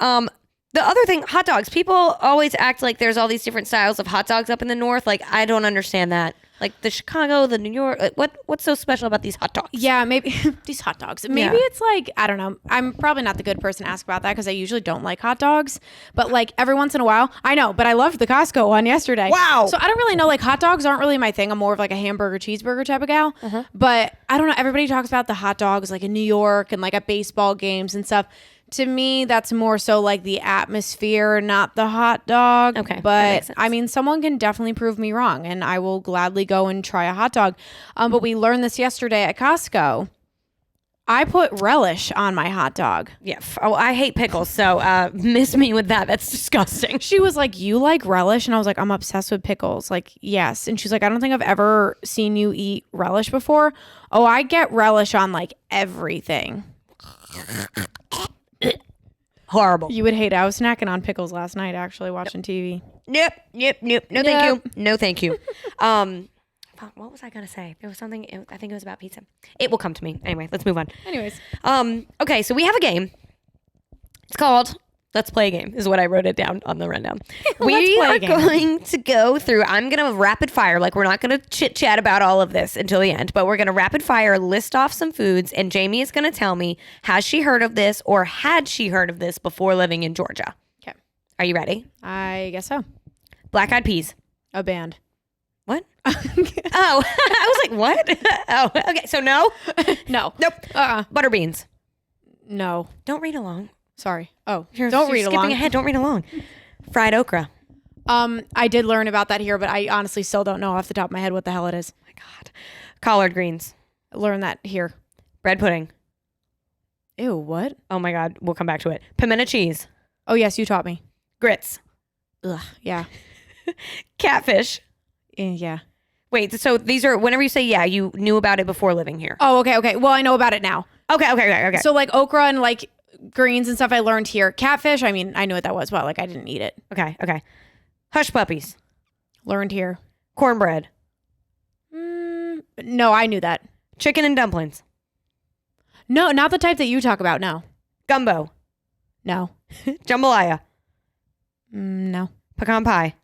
the other thing, hot dogs. People always act like there's all these different styles of hot dogs up in the north. Like, I don't understand that. Like the Chicago, the New York. Like, what's so special about these hot dogs? Yeah, maybe these hot dogs. Maybe it's like, I don't know. I'm probably not the good person to ask about that because I usually don't like hot dogs. But like every once in a while, I know. But I loved the Costco one yesterday. Wow. So I don't really know. Like hot dogs aren't really my thing. I'm more of like a hamburger, cheeseburger type of gal. But I don't know. Everybody talks about the hot dogs like in New York and like at baseball games and stuff. To me, that's more so like the atmosphere, not the hot dog. Okay, that But makes sense. I mean, someone can definitely prove me wrong and I will gladly go and try a hot dog. But we learned this yesterday at Costco. I put relish on my hot dog. Yeah. Oh, I hate pickles. So miss me with that. That's disgusting. She was like, "You like relish?" And I was like, "I'm obsessed with pickles." Like, yes. And she's like, "I don't think I've ever seen you eat relish before." Oh, I get relish on like everything. Horrible. You would hate it. I was snacking on pickles last night, actually, watching TV. Nope. No, thank you. No, thank you. Fuck, what was I gonna say? There was something. I think it was about pizza. It will come to me. Anyway, let's move on. Anyways. Okay, so we have a game. It's called Let's Play a Game, is what I wrote it down on the rundown. We play a are game. going to go through, I'm going to rapid fire, like we're not going to chit chat about all of this until the end, but we're going to rapid fire list off some foods, and Jamie is going to tell me, has she heard of this or had she heard of this before living in Georgia? Okay. Are you ready? I guess so. Black eyed peas. A band. What? Oh, I was like, what? Oh, okay. So no? No. Nope. Butter beans. No. Don't read along. Sorry. Oh, You're don't read skipping along. ahead. Don't read along. Fried okra. I did learn about that here, but I honestly still don't know off the top of my head what the hell it is. Oh my God. Collard greens. Learn that here. Bread pudding. Ew, what? Oh my God. We'll come back to it. Pimento cheese. Oh, yes, you taught me. Grits. Ugh, yeah. Catfish. Yeah. Wait, so these are, whenever you say yeah, you knew about it before living here. Oh, okay. Well, I know about it now. Okay. So like okra and like greens and stuff I learned here. Catfish, I mean, I knew what that was, but like I didn't eat it. Okay. Hush puppies. Learned here. Cornbread. No, I knew that. Chicken and dumplings. No, not the type that you talk about. No. Gumbo. No. Jambalaya. No. Pecan pie.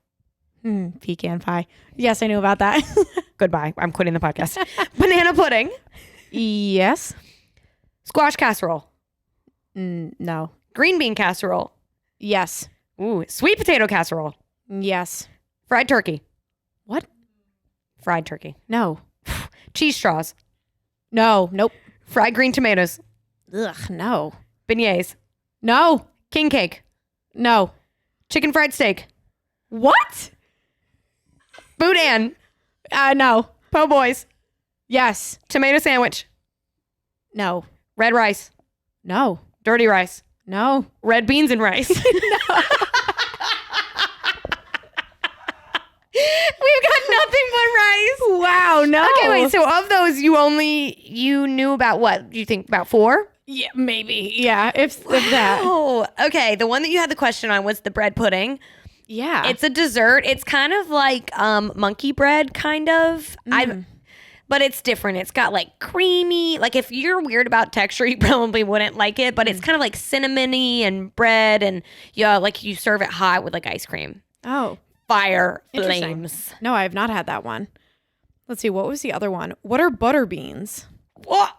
Pecan pie. Yes, I knew about that. Goodbye. I'm quitting the podcast. Banana pudding. Yes. Squash casserole. No. Green bean casserole. Yes. Ooh, sweet potato casserole. Yes. Fried turkey. What? Fried turkey. No. Cheese straws. No. Nope. Fried green tomatoes. Ugh. No. Beignets. No. King cake. No. Chicken fried steak. What? Boudin. No. Po' boys. Yes. Tomato sandwich. No. Red rice. No. Dirty rice. No. Red beans and rice. We've got nothing but rice. Wow. No. Okay, wait. So of those, you knew about what? Do you think about 4? Yeah, maybe. Yeah. If that. Oh, okay. The one that you had the question on was the bread pudding. Yeah. It's a dessert. It's kind of like monkey bread, kind of. But it's different. It's got like creamy. Like if you're weird about texture, you probably wouldn't like it. But it's kind of like cinnamony and bread, and yeah, like you serve it hot with like ice cream. Oh. Fire Interesting. flames. No, I have not had that one. Let's see. What was the other one? What are butter beans? What?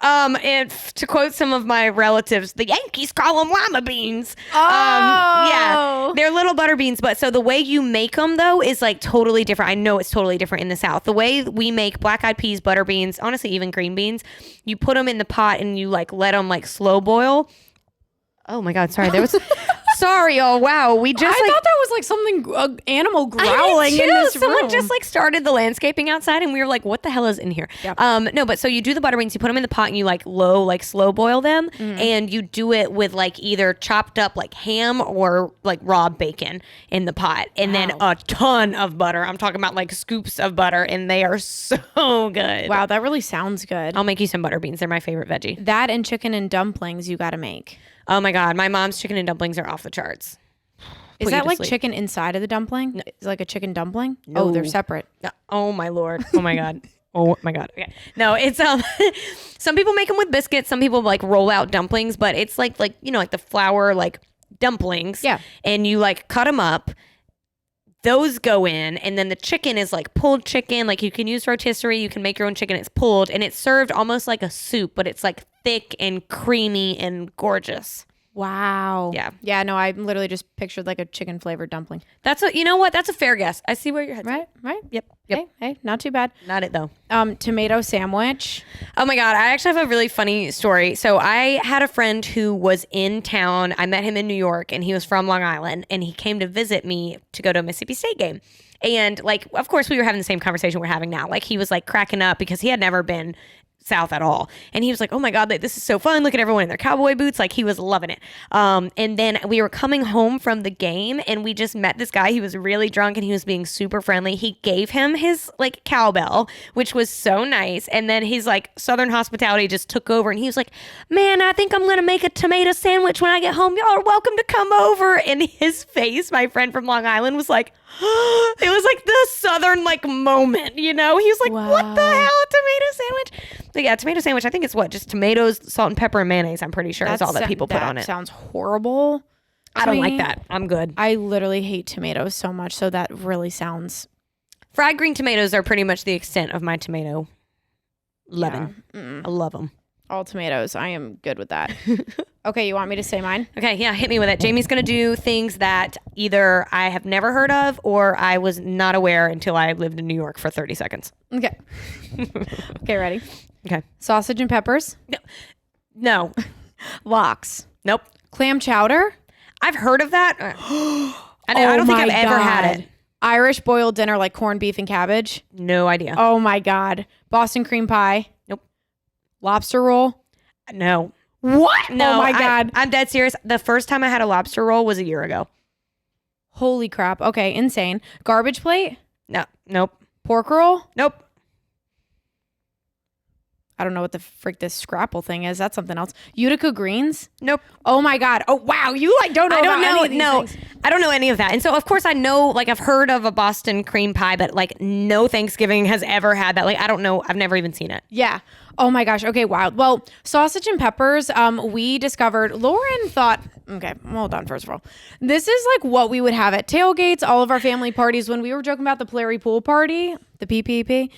And to quote some of my relatives, the Yankees call them lima beans. Yeah, they're little butter beans. But so the way you make them though is like totally different. I know it's totally different in the South. The way we make black eyed peas, butter beans, honestly, even green beans, you put them in the pot and you like let them like slow boil. Oh my God, sorry. There was Sorry, oh wow. We just I thought that was like something animal I growling did in too. this Someone room. just like started the landscaping outside, and we were like, "What the hell is in here?" No, but so you do the butter beans, you put them in the pot, and you like slow boil them, and you do it with like either chopped up like ham or like raw bacon in the pot, and then a ton of butter. I'm talking about like scoops of butter, and they are so good. Wow, that really sounds good. I'll make you some butter beans. They're my favorite veggie. That and chicken and dumplings you got to make. Oh my god, my mom's chicken and dumplings are off the charts. Is Put you that to like sleep. chicken inside of the dumpling? Is it like a chicken dumpling? Oh, they're No. separate. Oh my lord. Oh my god. Oh my god. Okay. No, it's some people make them with biscuits, some people like roll out dumplings, but it's like like the flour like dumplings. Yeah. And you like cut them up. Those go in, and then the chicken is like pulled chicken. Like you can use rotisserie, you can make your own chicken. It's pulled, and it's served almost like a soup, but it's like thick and creamy and gorgeous. Wow. Yeah. Yeah, no, I literally just pictured like a chicken flavored dumpling. That's you know what? That's a fair guess. I see where your head's at. Right? Yep. Hey, not too bad. Not it though. Tomato sandwich. Oh my God. I actually have a really funny story. So I had a friend who was in town. I met him in New York, and he was from Long Island, and he came to visit me to go to a Mississippi State game. And like, of course, we were having the same conversation we're having now. Like he was like cracking up because he had never been South at all. And he was like, oh my God, like, this is so fun. Look at everyone in their cowboy boots. Like he was loving it. And then we were coming home from the game, and we just met this guy. He was really drunk, and he was being super friendly. He gave him his like cowbell, which was so nice. And then his like Southern hospitality just took over, and he was like, man, I think I'm going to make a tomato sandwich when I get home. Y'all are welcome to come over. And his face, my friend from Long Island, was like, it was like the Southern like moment, you know? He was like, what the Wow. hell, tomato sandwich? But yeah, tomato sandwich, I think it's what? Just tomatoes, salt and pepper, and mayonnaise, I'm pretty sure is all that people put on it. Sounds horrible. I don't to like me. that. I'm good. I literally hate tomatoes so much, so that really sounds Fried green tomatoes are pretty much the extent of my tomato loving. I love them. all tomatoes. I am good with that. Okay, you want me to say mine? Okay, yeah, hit me with it. Jamie's going to do things that either I have never heard of or I was not aware until I lived in New York for 30 seconds. Okay. Okay, ready? Okay. Sausage and peppers. No. Lox. Nope. Clam chowder. I've heard of that. I don't think my I've ever had God. it. Irish boiled dinner like corned beef and cabbage. No idea. Oh my God. Boston cream pie. Nope. Lobster roll. No. What? No. Oh my God. I'm dead serious. The first time I had a lobster roll was a year ago. Holy crap. Okay, insane. Garbage plate. No. Nope. Pork roll. Nope. I don't know what the frick this scrapple thing is. That's something else. Utica greens. Nope. Oh my God. Oh wow. You like don't know. I don't about know. any of these No, things. I don't know any of that. And so, of course, I know, like, I've heard of a Boston cream pie, but like, no Thanksgiving has ever had that. Like, I don't know. I've never even seen it. Yeah. Oh my gosh. Okay. Wow. Well, sausage and peppers. We discovered. Lauren thought. Okay. Hold on. First of all, this is like what we would have at tailgates, all of our family parties. When we were joking about the Plary pool party, the PPP.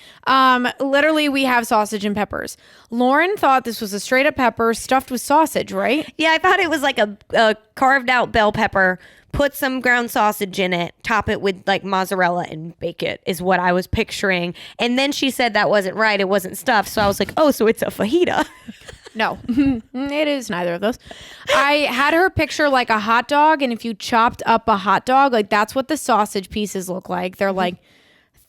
Literally, we have sausage and peppers. Lauren thought this was a straight up pepper stuffed with sausage, right? Yeah, I thought it was like a carved out bell pepper. Put some ground sausage in it, top it with like mozzarella and bake it is what I was picturing. And then she said that wasn't right. It wasn't stuffed. So I was like, oh, so it's a fajita. No, it is neither of those. I had her picture like a hot dog, and if you chopped up a hot dog, like that's what the sausage pieces look like. They're like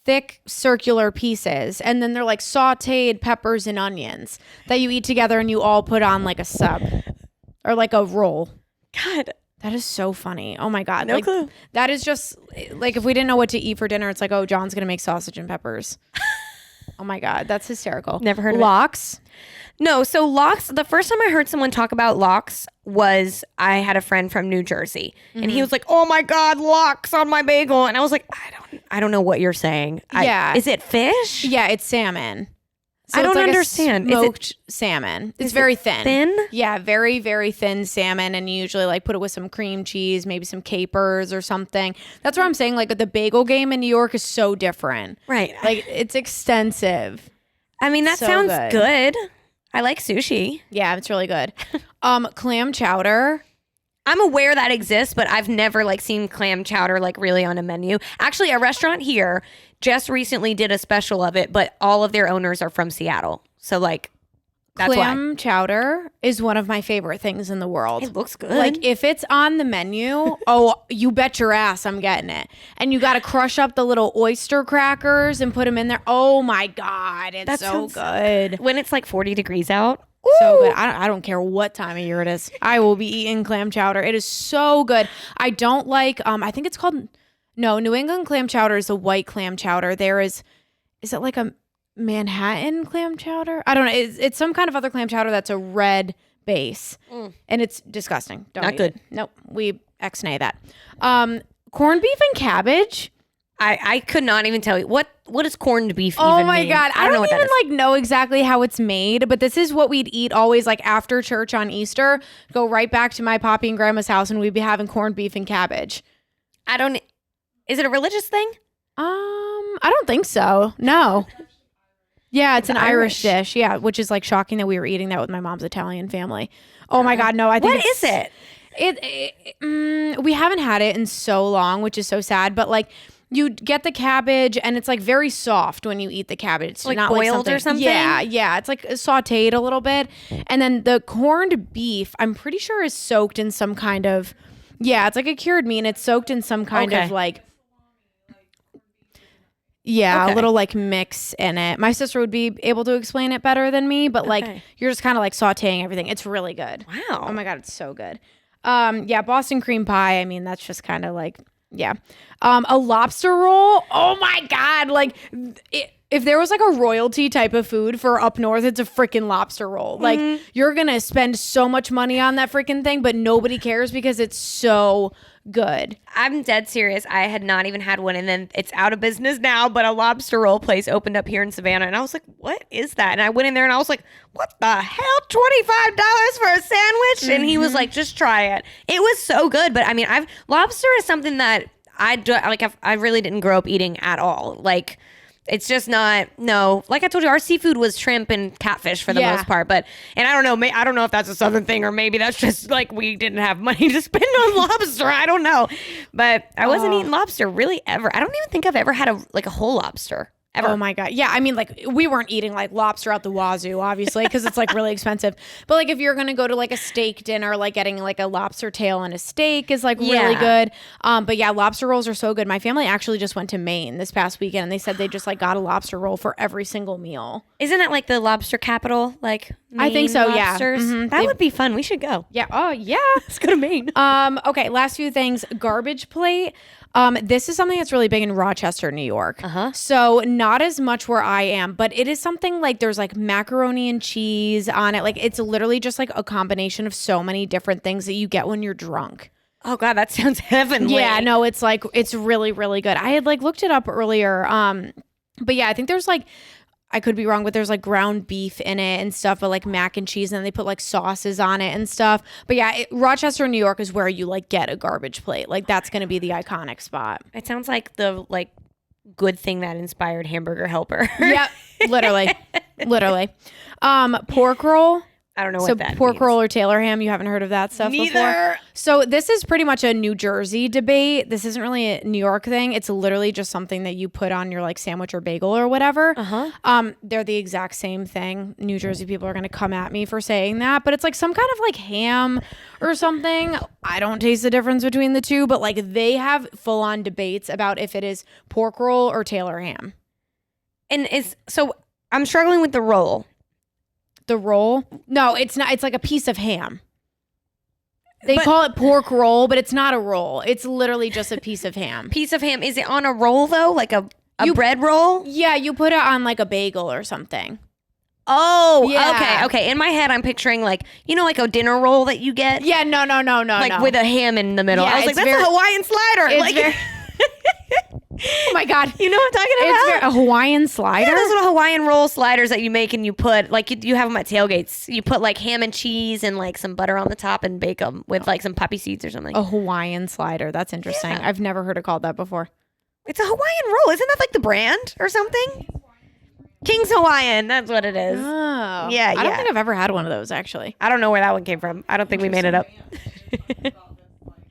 thick circular pieces, and then they're like sauteed peppers and onions that you eat together, and you all put on like a sub or like a roll. God. That is so funny. Oh my God. No like, clue. That is just like if we didn't know what to eat for dinner, it's like, oh, John's going to make sausage and peppers. Oh my God. That's hysterical. Never heard of it. Lox. No, so lox, the first time I heard someone talk about lox was I had a friend from New Jersey and he was like, oh my God, lox on my bagel. And I was like, I don't know what you're saying. Yeah. Is it fish? Yeah, it's salmon. So I it's don't like a understand. Is it Smoked salmon. It's very thin. thin? Yeah, very, very thin salmon. And you usually like put it with some cream cheese, maybe some capers or something. That's what I'm saying. Like the bagel game in New York is so different. Right. Like it's extensive. I mean, that so sounds good. good. I like sushi. Yeah, it's really good. Clam chowder. I'm aware that exists, but I've never like seen clam chowder like really on a menu. Actually, a restaurant here just recently did a special of it, but all of their owners are from Seattle. So like That's Clam chowder is one of my favorite things in the world. It looks good. Like if it's on the menu, oh, you bet your ass I'm getting it. And you got to crush up the little oyster crackers and put them in there. Oh my God, it's That so sounds good. when it's like 40 degrees out. So good. I don't care what time of year it is. I will be eating clam chowder. It is so good. I don't like, I think it's called, no, New England clam chowder is a white clam chowder. There is it like a Manhattan clam chowder? I don't know. It's some kind of other clam chowder that's a red base. And it's disgusting. Don't Not eat good. it. Nope. We ex-nay that. Corned beef and cabbage. I could not even tell you what is corned beef. Oh even my mean? God. I know don't what that even is. like know exactly how it's made, but this is what we'd eat always like after church on Easter. Go right back to my poppy and grandma's house and we'd be having corned beef and cabbage. I don't. Is it a religious thing? I don't think so. No. Yeah, it's an Irish Irish. dish. Yeah, which is like shocking that we were eating that with my mom's Italian family. Oh my God, no! I think What is it? We haven't had it in so long, which is so sad. But like, you get the cabbage, and it's like very soft when you eat the cabbage. It's Like not boiled or something? Yeah, yeah. It's like sautéed a little bit, and then the corned beef, I'm pretty sure, is soaked in some kind of. Yeah, it's like a cured meat, and it's soaked in some kind Okay. of like. Yeah, Okay. a little like mix in it. My sister would be able to explain it better than me, but like Okay. you're just kind of like sautéing everything. It's really good. Wow. Oh my God, it's so good. Yeah, Boston cream pie. I mean, that's just kind of like, yeah. A lobster roll. Oh my God. Like if there was like a royalty type of food for up north, it's a freaking lobster roll. Like you're going to spend so much money on that freaking thing, but nobody cares because it's so good. I'm dead serious. I had not even had one, and then it's out of business now. But a lobster roll place opened up here in Savannah, and I was like, "What is that?" And I went in there, and I was like, "What the hell? $25 for a sandwich?" And he was like, "Just try it." It was so good. But I mean, lobster is something that I really didn't grow up eating at all. Like. It's just not, no. Like I told you, our seafood was shrimp and catfish for the Yeah. most part. But, and I don't know, I don't know if that's a Southern thing or maybe that's just like we didn't have money to spend on lobster. I don't know. But I wasn't eating lobster really ever. I don't even think I've ever had a whole lobster. Ever. Oh my God. Yeah. I mean, like, we weren't eating like lobster out the wazoo, obviously, because it's like really expensive. But like, if you're going to go to like a steak dinner, like getting like a lobster tail and a steak is like really Yeah. good. But yeah, lobster rolls are so good. My family actually just went to Maine this past weekend and they said they just like got a lobster roll for every single meal. Isn't that like the lobster capital? Like, I think Maine so, yeah. lobsters? Mhm. That would be fun. We should go. Yeah. Oh, yeah. Let's go to Maine. Okay, last few things. Garbage plate. This is something that's really big in Rochester, New York. So not as much where I am, but it is something like there's like macaroni and cheese on it. Like it's literally just like a combination of so many different things that you get when you're drunk. Oh God, that sounds heavenly. Yeah, no, it's like it's really, really good. I had like looked it up earlier. But yeah, I think there's like I could be wrong, but there's like ground beef in it and stuff, but like mac and cheese, and then they put like sauces on it and stuff. But yeah, Rochester, New York is where you like get a garbage plate. Like that's going to be the iconic spot. It sounds like the good thing that inspired Hamburger Helper. Yep, literally. Pork roll. I don't know So what that pork means. roll or Taylor ham, you haven't heard of that stuff before? Neither. So this is pretty much a New Jersey debate. This isn't really a New York thing. It's literally just something that you put on your like sandwich or bagel or whatever. They're the exact same thing. New Jersey people are going to come at me for saying that, but it's like some kind of like ham or something. I don't taste the difference between the two, but like they have full on debates about if it is pork roll or Taylor ham. And so I'm struggling with the roll. The roll? No, it's not. It's like a piece of ham. They But- call it pork roll, but it's not a roll. It's literally just a piece of ham. Piece of ham. Is it on a roll though? Like a You- bread roll? Yeah, you put it on like a bagel or something. Oh, Yeah. okay. In my head, I'm picturing like like a dinner roll that you get, Yeah, no. like with a ham in the middle. Yeah, I was like, it's that's very- a Hawaiian slider. It's Like, very- Oh my God. you know what I'm talking It's about? a Hawaiian slider? Yeah, those little Hawaiian roll sliders that you make and you put like you have them at tailgates. You put like ham and cheese and like some butter on the top and bake them with like some poppy seeds or something. A Hawaiian slider. That's interesting. Yeah. I've never heard it called that before. It's a Hawaiian roll. Isn't that like the brand or something? King's Hawaiian. That's what it is. Oh. Yeah, I don't yeah. think I've ever had one of those actually. I don't know where that one came from. I don't think we made it up.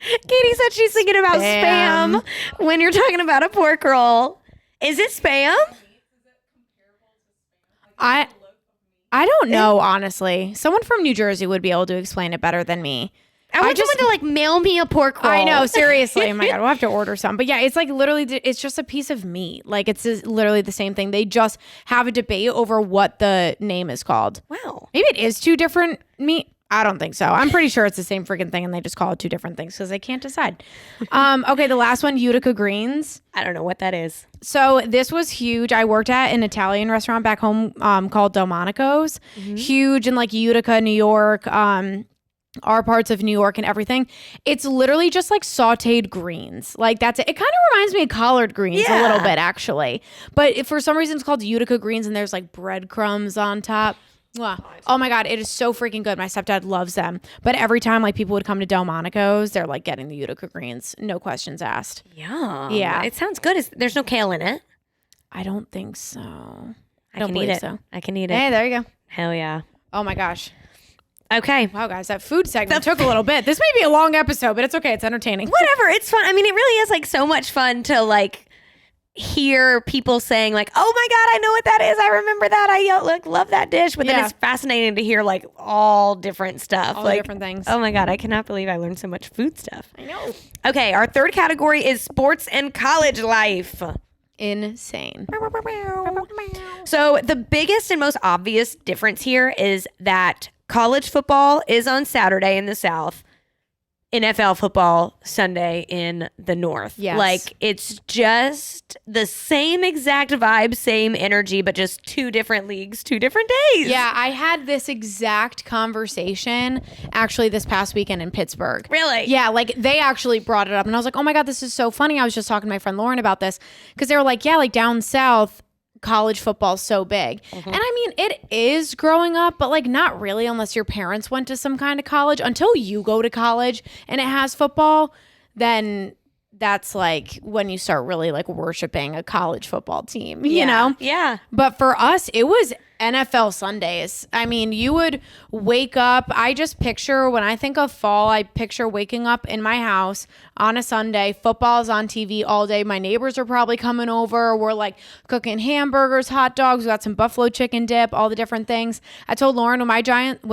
Katie said she's thinking about spam when you're talking about a pork roll. Is it spam? I don't know, honestly. Someone from New Jersey would be able to explain it better than me. I want someone to like mail me a pork roll. I know, seriously. Oh my God, we'll have to order some. But yeah, it's like literally, it's just a piece of meat. Like it's literally the same thing. They just have a debate over what the name is called. Wow. Maybe it is two different meat. I don't think so. I'm pretty sure it's the same freaking thing and they just call it two different things because they can't decide. Okay, the last one, Utica Greens. I don't know what that is. So this was huge. I worked at an Italian restaurant back home called Delmonico's. Huge in like Utica, New York, our parts of New York and everything. It's literally just like sauteed greens. Like that's it. It kind of reminds me of collard greens a little bit actually. But if for some reason it's called Utica Greens and there's like breadcrumbs on top. Wow. Oh my God, it is so freaking good. My stepdad loves them. But every time like people would come to Delmonico's, they're like getting the Utica Greens. No questions asked. Yum. Yeah. It sounds good. There's no kale in it. I don't think so. I don't can believe eat it. so. I can eat it. Hey, there you go. Hell yeah. Oh my gosh. Okay. Wow, guys, that food segment took a little bit. This may be a long episode, but it's okay. It's entertaining. Whatever. It's fun. I mean, it really is like so much fun to like hear people saying like, oh my God, I know what that is. I remember that. I love that dish. But then Yeah. it's fascinating to hear like all different stuff. All like different things. Oh my God, I cannot believe I learned so much food stuff. I know. Okay, our third category is sports and college life. Insane. So the biggest and most obvious difference here is that college football is on Saturday in the South, NFL football Sunday in the North. Yes. Like it's just the same exact vibe, same energy, but just two different leagues, 2 different days. Yeah, I had this exact conversation actually this past weekend in Pittsburgh. Really? Yeah, like they actually brought it up and I was like, oh my God, this is so funny. I was just talking to my friend Lauren about this because they were like, yeah, like down south, college football is so big. And I mean, it is growing up, but like not really unless your parents went to some kind of college. Until you go to college and it has football, then that's like when you start really like worshiping a college football team, you know? Yeah. But for us, it was NFL Sundays. I mean, you would wake up. I just picture when I think of fall, I picture waking up in my house on a Sunday. Football's on TV all day. My neighbors are probably coming over. We're like cooking hamburgers, hot dogs. We got some buffalo chicken dip, all the different things. I told Lauren when the Giants,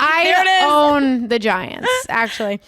I own the Giants, actually.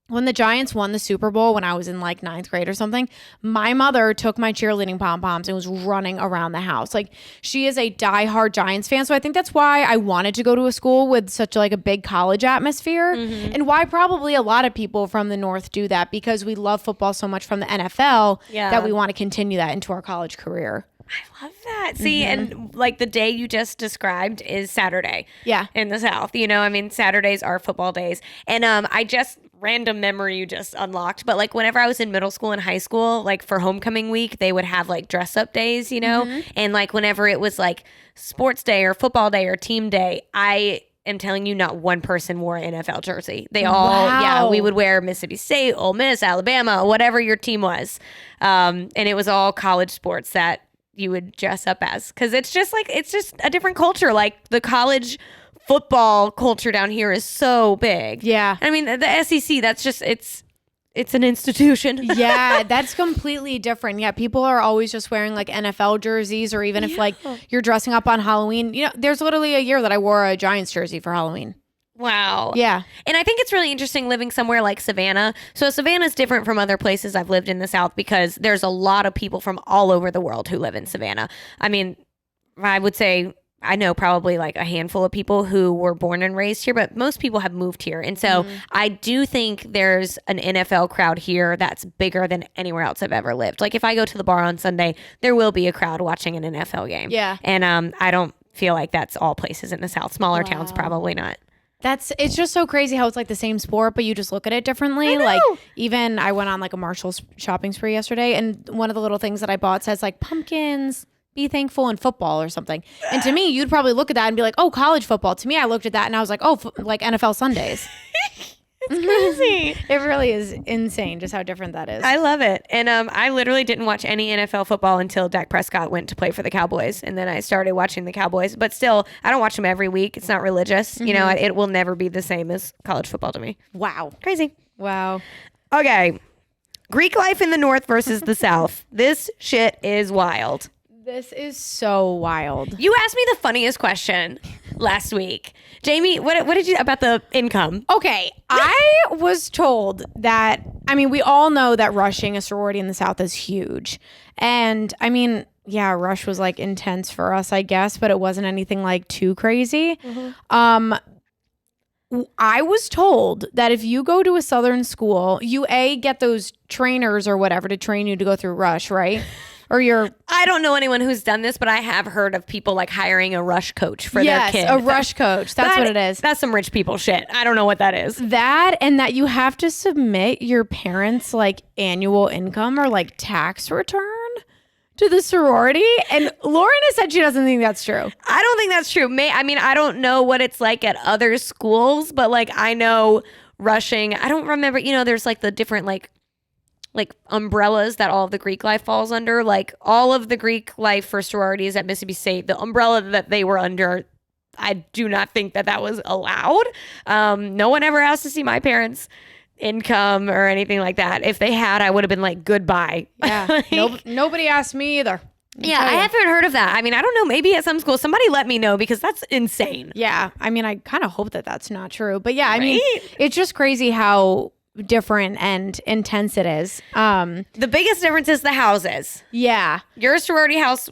When the Giants won the Super Bowl when I was in like 9th grade or something, my mother took my cheerleading pom-poms and was running around the house. Like she is a diehard Giants fan. So I think that's why I wanted to go to a school with such like a big college atmosphere and why probably a lot of people from the North do that because we love football so much from the NFL that we want to continue that into our college career. I love that. See, and like the day you just described is Saturday. Yeah. In the South. You know, I mean, Saturdays are football days. And I just, random memory you just unlocked, but like whenever I was in middle school and high school, like for homecoming week, they would have like dress up days, you know? And like whenever it was like sports day or football day or team day, I am telling you, not one person wore an NFL jersey. They all, yeah, we would wear Mississippi State, Ole Miss, Alabama, whatever your team was. And it was all college sports that you would dress up as, because it's just a different culture. Like the college football culture down here is so big. Yeah. I mean, the SEC, that's just, it's an institution. Yeah, that's completely different. Yeah, people are always just wearing like NFL jerseys, or even if like you're dressing up on Halloween. You know, there's literally a year that I wore a Giants jersey for Halloween. Wow. Yeah. And I think it's really interesting living somewhere like Savannah. So Savannah's different from other places I've lived in the South because there's a lot of people from all over the world who live in Savannah. I mean, I would say I know probably like a handful of people who were born and raised here, but most people have moved here. And so I do think there's an NFL crowd here that's bigger than anywhere else I've ever lived. Like if I go to the bar on Sunday, there will be a crowd watching an NFL game. Yeah. And I don't feel like that's all places in the South. Smaller towns, probably not. It's just so crazy how it's like the same sport, but you just look at it differently. Like even I went on like a Marshall's shopping spree yesterday, and one of the little things that I bought says like pumpkins, be thankful, in football or something. And to me, you'd probably look at that and be like, oh, college football. To me, I looked at that and I was like, oh, like NFL Sundays. Crazy. It really is insane just how different that is. I love it. And I literally didn't watch any NFL football until Dak Prescott went to play for the Cowboys. And then I started watching the Cowboys. But still, I don't watch them every week. It's not religious. You know, it will never be the same as college football to me. Wow. Crazy. Wow. Okay. Greek life in the North versus the South. This shit is wild. This is so wild. You asked me the funniest question last week. Jamie, what did you about the income? Okay, I was told that, I mean, we all know that rushing a sorority in the South is huge. And I mean, yeah, rush was like intense for us, I guess, but it wasn't anything like too crazy. I was told that if you go to a Southern school, you get those trainers or whatever to train you to go through rush, right? Or I don't know anyone who's done this, but I have heard of people like hiring a rush coach for their kid. a rush coach. That's what it is. That's some rich people shit. I don't know what that is. That, and that you have to submit your parents' like annual income or like tax return to the sorority. And Lauren has said she doesn't think that's true. I don't think that's true. I don't know what it's like at other schools, but like I know rushing. I don't remember. There's like the different like umbrellas that all of the Greek life falls under. Like all of the Greek life for sororities at Mississippi State, the umbrella that they were under, I do not think that was allowed. No one ever asked to see my parents' income or anything like that. If they had, I would have been like, goodbye. Yeah. Nobody asked me either. Yeah, I haven't heard of that. I mean, I don't know. Maybe at some school, somebody let me know because that's insane. Yeah. I mean, I kind of hope that that's not true. But yeah, I mean, it's just crazy how different and intense it is. The biggest difference is the houses. Yeah. Your sorority house,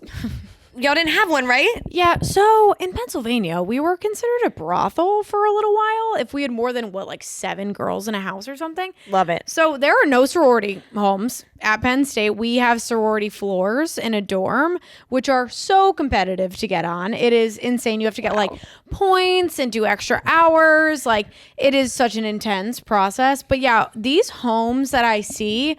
y'all didn't have one, right? Yeah. So in Pennsylvania, we were considered a brothel for a little while if we had more than 7 girls in a house or something. Love it. So there are no sorority homes at Penn State. We have sorority floors in a dorm, which are so competitive to get on. It is insane. You have to get like points and do extra hours. Like it is such an intense process. But yeah, these homes that I see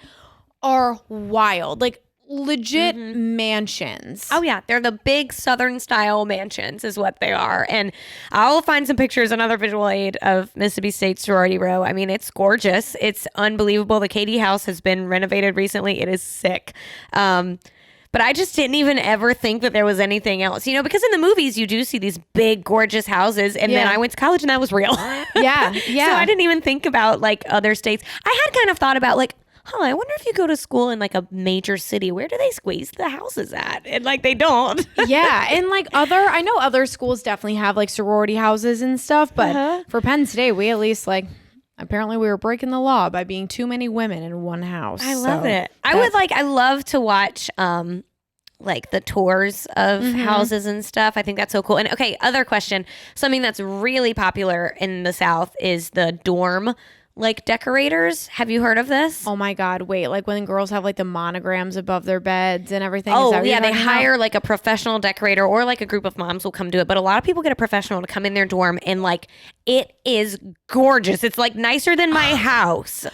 are wild. Like legit mansions. Oh yeah, they're the big Southern style mansions is what they are. And I'll find some pictures, another visual aid of Mississippi State sorority row. I mean, it's gorgeous. It's unbelievable. The Katie house has been renovated recently. It is sick. But I just didn't even ever think that there was anything else, because in the movies you do see these big, gorgeous houses. And then I went to college and that was real. Yeah. So I didn't even think about like other states. I had kind of thought about like, I wonder if you go to school in like a major city, where do they squeeze the houses at? And like they don't. Yeah. And like I know other schools definitely have like sorority houses and stuff. But for Penn State, we at least apparently we were breaking the law by being too many women in one house. I love it. I love to watch like the tours of houses and stuff. I think that's so cool. And okay, other question. Something that's really popular in the South is the dorm like decorators. Have you heard of this? Oh my God. Wait, like when girls have like the monograms above their beds and everything. Oh yeah, they hire like a professional decorator or like a group of moms will come do it. But a lot of people get a professional to come in their dorm and like it is gorgeous. It's like nicer than my house.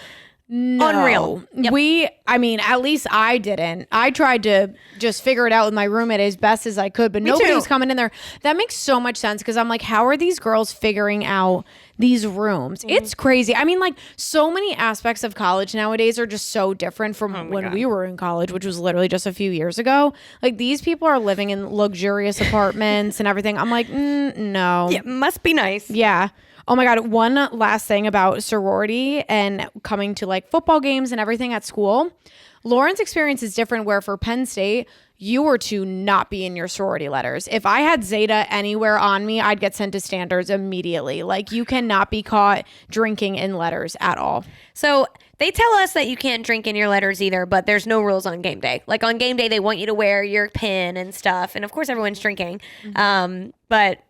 No. Unreal. Yep. At least I didn't. I tried to just figure it out with my roommate as best as I could, but nobody was coming in there. That makes so much sense because I'm like, how are these girls figuring out these rooms? It's crazy. I mean, like so many aspects of college nowadays are just so different from when we were in college, which was literally just a few years ago. Like these people are living in luxurious apartments and everything. I'm like, no. Yeah, must be nice. Yeah. Oh my God. One last thing about sorority and coming to like football games and everything at school. Lauren's experience is different where for Penn State, you were to not be in your sorority letters. If I had Zeta anywhere on me, I'd get sent to standards immediately. Like you cannot be caught drinking in letters at all. So they tell us that you can't drink in your letters either, but there's no rules on game day. Like on game day, they want you to wear your pin and stuff. And of course, everyone's drinking. But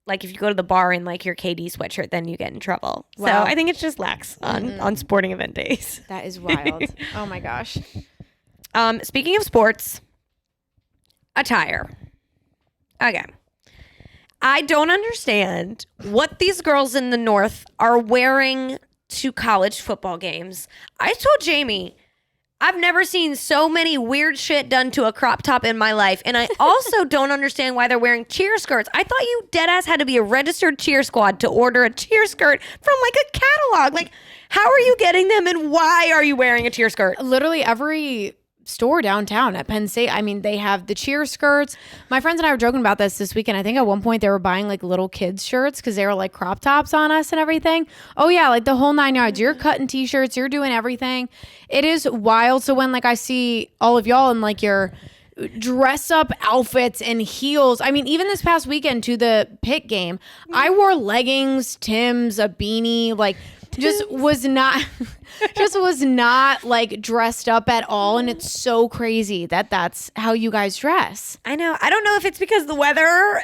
like if you go to the bar in like your KD sweatshirt, then you get in trouble. Wow. So I think it's just lax on sporting event days. That is wild. Oh my gosh. Speaking of sports, attire. Okay. I don't understand what these girls in the North are wearing to college football games. I told Jamie, I've never seen so many weird shit done to a crop top in my life. And I also don't understand why they're wearing cheer skirts. I thought you deadass had to be a registered cheer squad to order a cheer skirt from like a catalog. Like, how are you getting them and why are you wearing a cheer skirt? Literally every store downtown at Penn State. I mean, they have the cheer skirts. My friends and I were joking about this weekend. I think at one point they were buying like little kids shirts because they were like crop tops on us and everything. Oh yeah, like the whole 9 yards. You're cutting t-shirts, you're doing everything. It is wild. So when like I see all of y'all in like your dress up outfits and heels. I mean, even this past weekend to the Pitt game, I wore leggings, Timbs, a beanie, like just was not like dressed up at all. And it's so crazy that that's how you guys dress. I know. I don't know if it's because the weather.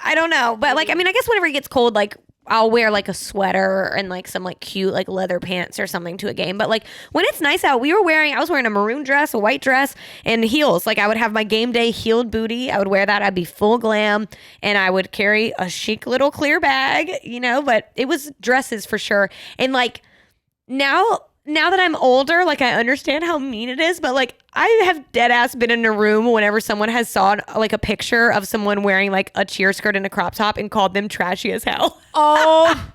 I don't know. But like, I mean, I guess whenever it gets cold, like I'll wear like a sweater and like some like cute like leather pants or something to a game. But like when it's nice out, I was wearing a maroon dress, a white dress, and heels. Like I would have my game day heeled booty. I would wear that. I'd be full glam, and I would carry a chic little clear bag, but it was dresses for sure. And like now that I'm older, like I understand how mean it is, but like I have dead ass been in a room whenever someone has saw like a picture of someone wearing like a cheer skirt and a crop top and called them trashy as hell. Oh,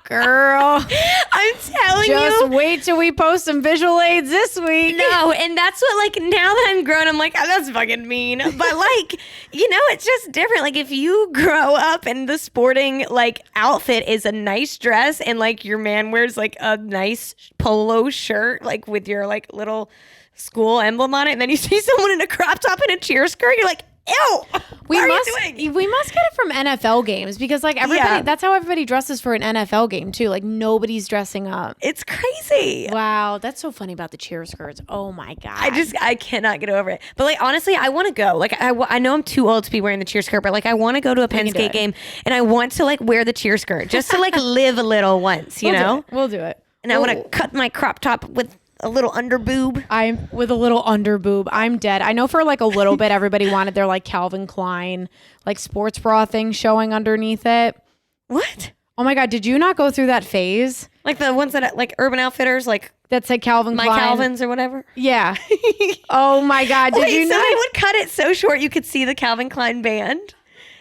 girl. I'm telling Just you. wait till we post some visual aids this week. No, and that's what, like, now that I'm grown, I'm like, oh, that's fucking mean. But, like, it's just different. Like, if you grow up and the sporting, like, outfit is a nice dress and, like, your man wears, like, a nice polo shirt, like, with your, like, little school emblem on it, and then you see someone in a crop top and a cheer skirt, you're like, ew, We what must are you doing? we must get it from NFL games because like everybody Yeah. that's how everybody dresses for an NFL game too. Like nobody's dressing up. It's crazy. Wow, that's so funny about the cheer skirts. Oh my god. I cannot get over it. But like honestly, I want to go. Like I know I'm too old to be wearing the cheer skirt, but like I want to go to a Penn can do State it. game and I want to like wear the cheer skirt just to like live a little once, you know? We'll do it. And I want to cut my crop top with a little under boob. I'm with a little under boob. I'm dead. I know for like a little bit everybody wanted their like Calvin Klein like sports bra thing showing underneath it. What? Oh my god, did you not go through that phase? Like the ones that like Urban Outfitters, like That said Calvin my Klein. Calvins or whatever. Yeah. Oh my god, did Wait, you so not? they would cut it so short you could see the Calvin Klein band?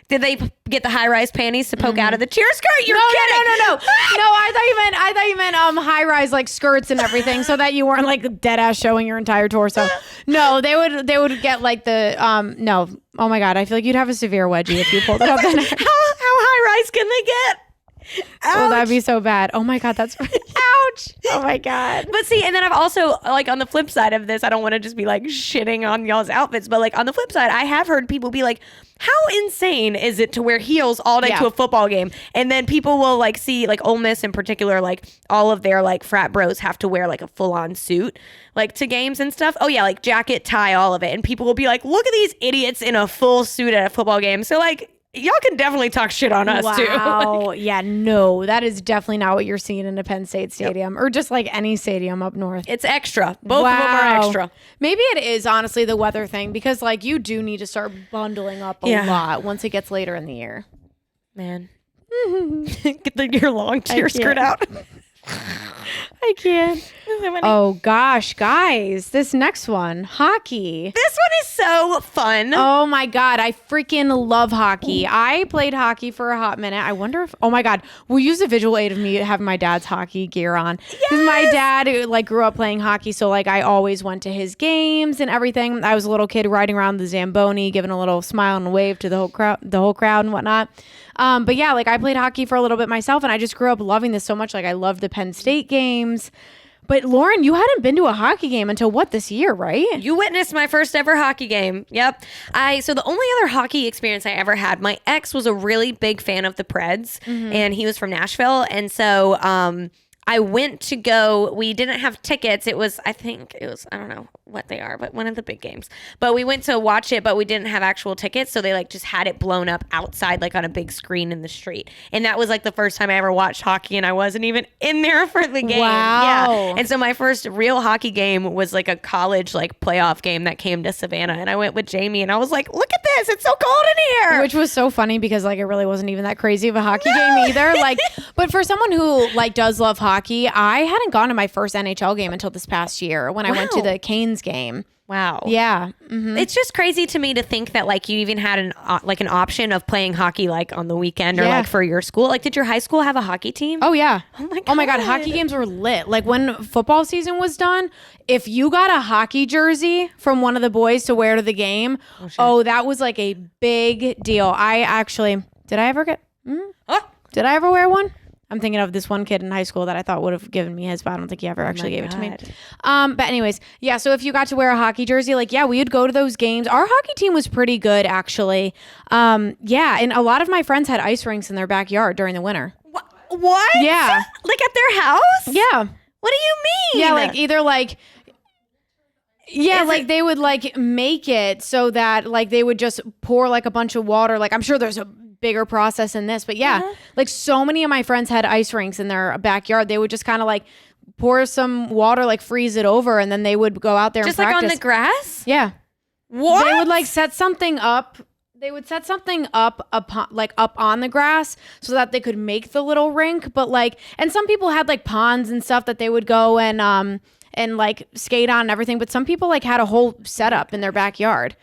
Did they get the high-rise panties to poke out of the cheer skirt? You're kidding. No. I thought you meant high rise like skirts and everything, so that you weren't like dead ass showing your entire torso. No, they would get like the no. Oh my god, I feel like you'd have a severe wedgie if you pulled it up. How high-rise can they get? Oh, that'd Ouch. be so bad. Oh my god, that's ouch. Oh my god. But see, and then I've also, like, on the flip side of this, I don't want to just be like shitting on y'all's outfits, but like on the flip side, I have heard people be like, how insane is it to wear heels all day Yeah. to a football game? And then people will like see, like, Ole Miss in particular, like all of their like frat bros have to wear like a full on suit, like to games and stuff. Oh yeah, like jacket, tie, all of it. And people will be like, look at these idiots in a full suit at a football game. So like, y'all can definitely talk shit on us too. Wow. Yeah, no, that is definitely not what you're seeing in a Penn State stadium or just like any stadium up north. It's extra. Both of them are extra. Maybe it is honestly the weather thing because like you do need to start bundling up a Yeah. lot once it gets later in the year. Man. Get your long cheer skirt out. I can't. Oh gosh, guys, this next one, hockey. This one is so fun. Oh my god, I freaking love hockey. I played hockey for a hot minute. I wonder if oh my god, we'll use a visual aid of me having my dad's hockey gear on. Because my dad like grew up playing hockey, so like I always went to his games and everything. I was a little kid riding around the Zamboni, giving a little smile and wave to the whole crowd and whatnot. But yeah, like I played hockey for a little bit myself, and I just grew up loving this so much. Like I loved the Penn State games. But Lauren, you hadn't been to a hockey game until what, this year, right? You witnessed my first ever hockey game. Yep. So the only other hockey experience I ever had, my ex was a really big fan of the Preds, and he was from Nashville. And so I went to go. We didn't have tickets. I don't know what they are, but one of the big games. But we went to watch it, but we didn't have actual tickets. So they like just had it blown up outside, like on a big screen in the street. And that was like the first time I ever watched hockey, and I wasn't even in there for the game. Wow. Yeah. And so my first real hockey game was like a college like playoff game that came to Savannah. And I went with Jamie, and I was like, look at this. It's so cold in here. Which was so funny because like it really wasn't even that crazy of a hockey game either. Like, but for someone who like does love hockey, I hadn't gone to my first NHL game until this past year when I went to Wow. the Canes game. Wow. Yeah. Mhm. It's just crazy to me to think that like you even had an option of playing hockey like on the weekend or Yeah. like for your school. Like, did your high school have a hockey team? Oh yeah. Oh my god. God. Hockey games were lit. Like when football season was done, if you got a hockey jersey from one of the boys to wear to the game, that was like a big deal. Did I ever wear one? I'm thinking of this one kid in high school that I thought would have given me his, but I don't think he ever actually gave it to me. But anyways, yeah, so if you got to wear a hockey jersey, like, yeah, we would go to those games. Our hockey team was pretty good, actually. Yeah, and a lot of my friends had ice rinks in their backyard during the winter. What? Yeah. Like at their house? Yeah. What do you mean? Yeah, like either like... Yeah, Is like it- they would like make it so that like they would just pour like a bunch of water. Like I'm sure there's a bigger process in this, but yeah, like so many of my friends had ice rinks in their backyard. They would just kind of like pour some water, like freeze it over, and then they would go out there just and like practice. on the grass? Yeah. What? They would like set something up. They would set something up upon, like up on the grass so that they could make the little rink. But like, and some people had like ponds and stuff that they would go and like skate on and everything. But some people like had a whole setup in their backyard.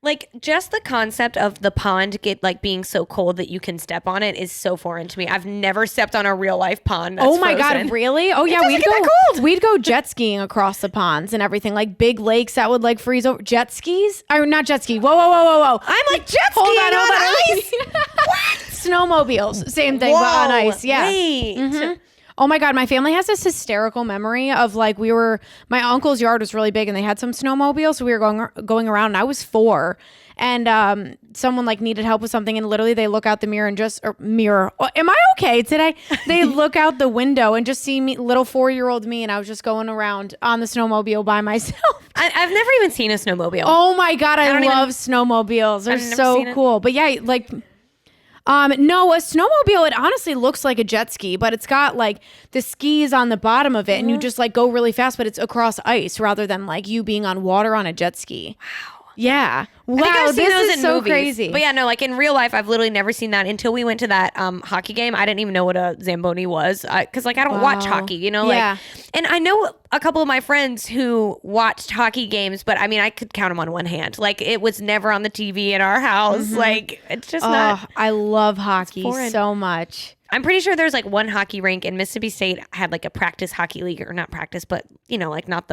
Like just the concept of the pond being so cold that you can step on it is so foreign to me. I've never stepped on a real life pond. That's Oh my frozen. God, really? Oh yeah, doesn't we'd get go. that cold. We'd go jet skiing across the ponds and everything, like big lakes that would like freeze over. Jet skis? Or not jet ski. Whoa. I'm like jet Hold skiing on. ice. Snowmobiles, same thing, but on ice. Yeah. Wait. Oh my God, my family has this hysterical memory of like my uncle's yard was really big and they had some snowmobiles, so we were going around and I was 4 and someone like needed help with something and literally they look out the mirror and am I okay today? They look out the window and just see me, little 4-year-old me, and I was just going around on the snowmobile by myself. I've never even seen a snowmobile. Oh my God, I don't even- love snowmobiles. They're I've never so seen it. cool. But yeah, like no, a snowmobile, it honestly looks like a jet ski, but it's got like the skis on the bottom of it and you just like go really fast, but it's across ice rather than like you being on water on a jet ski. Wow. Yeah. Wow. I think I've seen this those is in so movies. crazy. But yeah, no, like in real life, I've literally never seen that until we went to that hockey game. I didn't even know what a Zamboni was because like I don't watch Wow. hockey, you know? Yeah. Like, and I know a couple of my friends who watched hockey games, but I mean, I could count them on one hand. Like it was never on the TV in our house. Like it's just not. Oh, I love hockey foreign. so much. I'm pretty sure there's like one hockey rink in Mississippi State had like a practice hockey league, or not practice, but you know, like not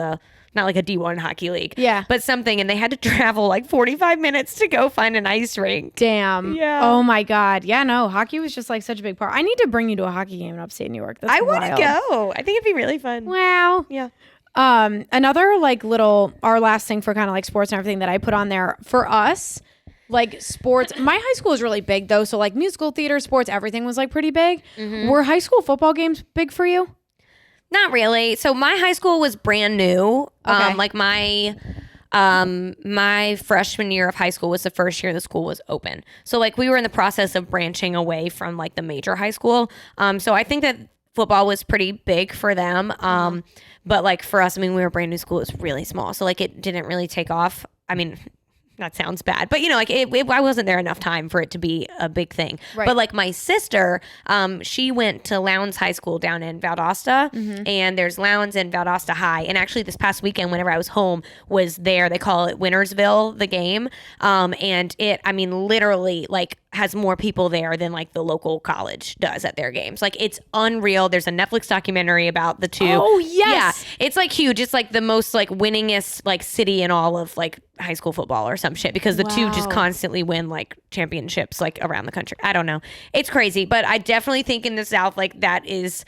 like a D1 hockey league. Yeah. But something, and they had to travel like 45 minutes to go find an ice rink. Damn. Yeah. Oh my God. Yeah, no, hockey was just like such a big part. I need to bring you to a hockey game in upstate New York. That's I want to wild. go. I think it'd be really fun. Wow. Yeah. Another like our last thing for kind of like sports and everything that I put on there for us, like sports. My high school was really big though. So like musical theater, sports, everything was like pretty big. Were high school football games big for you? Not really. So my high school was brand new. Okay. Like my freshman year of high school was the first year the school was open. So like we were in the process of branching away from like the major high school. So I think that football was pretty big for them. But like for us, I mean, we were a brand new school. It was really small. So like it didn't really take off. I mean, that sounds bad, but you know, like I wasn't there enough time for it to be a big thing. Right. But like my sister, she went to Lowndes High School down in Valdosta, and there's Lowndes and Valdosta High. And actually, this past weekend, whenever I was home, was there. They call it Wintersville, the game, and it, I mean, literally like has more people there than like the local college does at their games. Like it's unreal. There's a Netflix documentary about the two. Oh, yes. Yeah, it's like huge. It's like the most like winningest like city in all of like high school football or some shit, because the two just Wow. constantly win like championships like around the country. I don't know. It's crazy, but I definitely think in the South like that is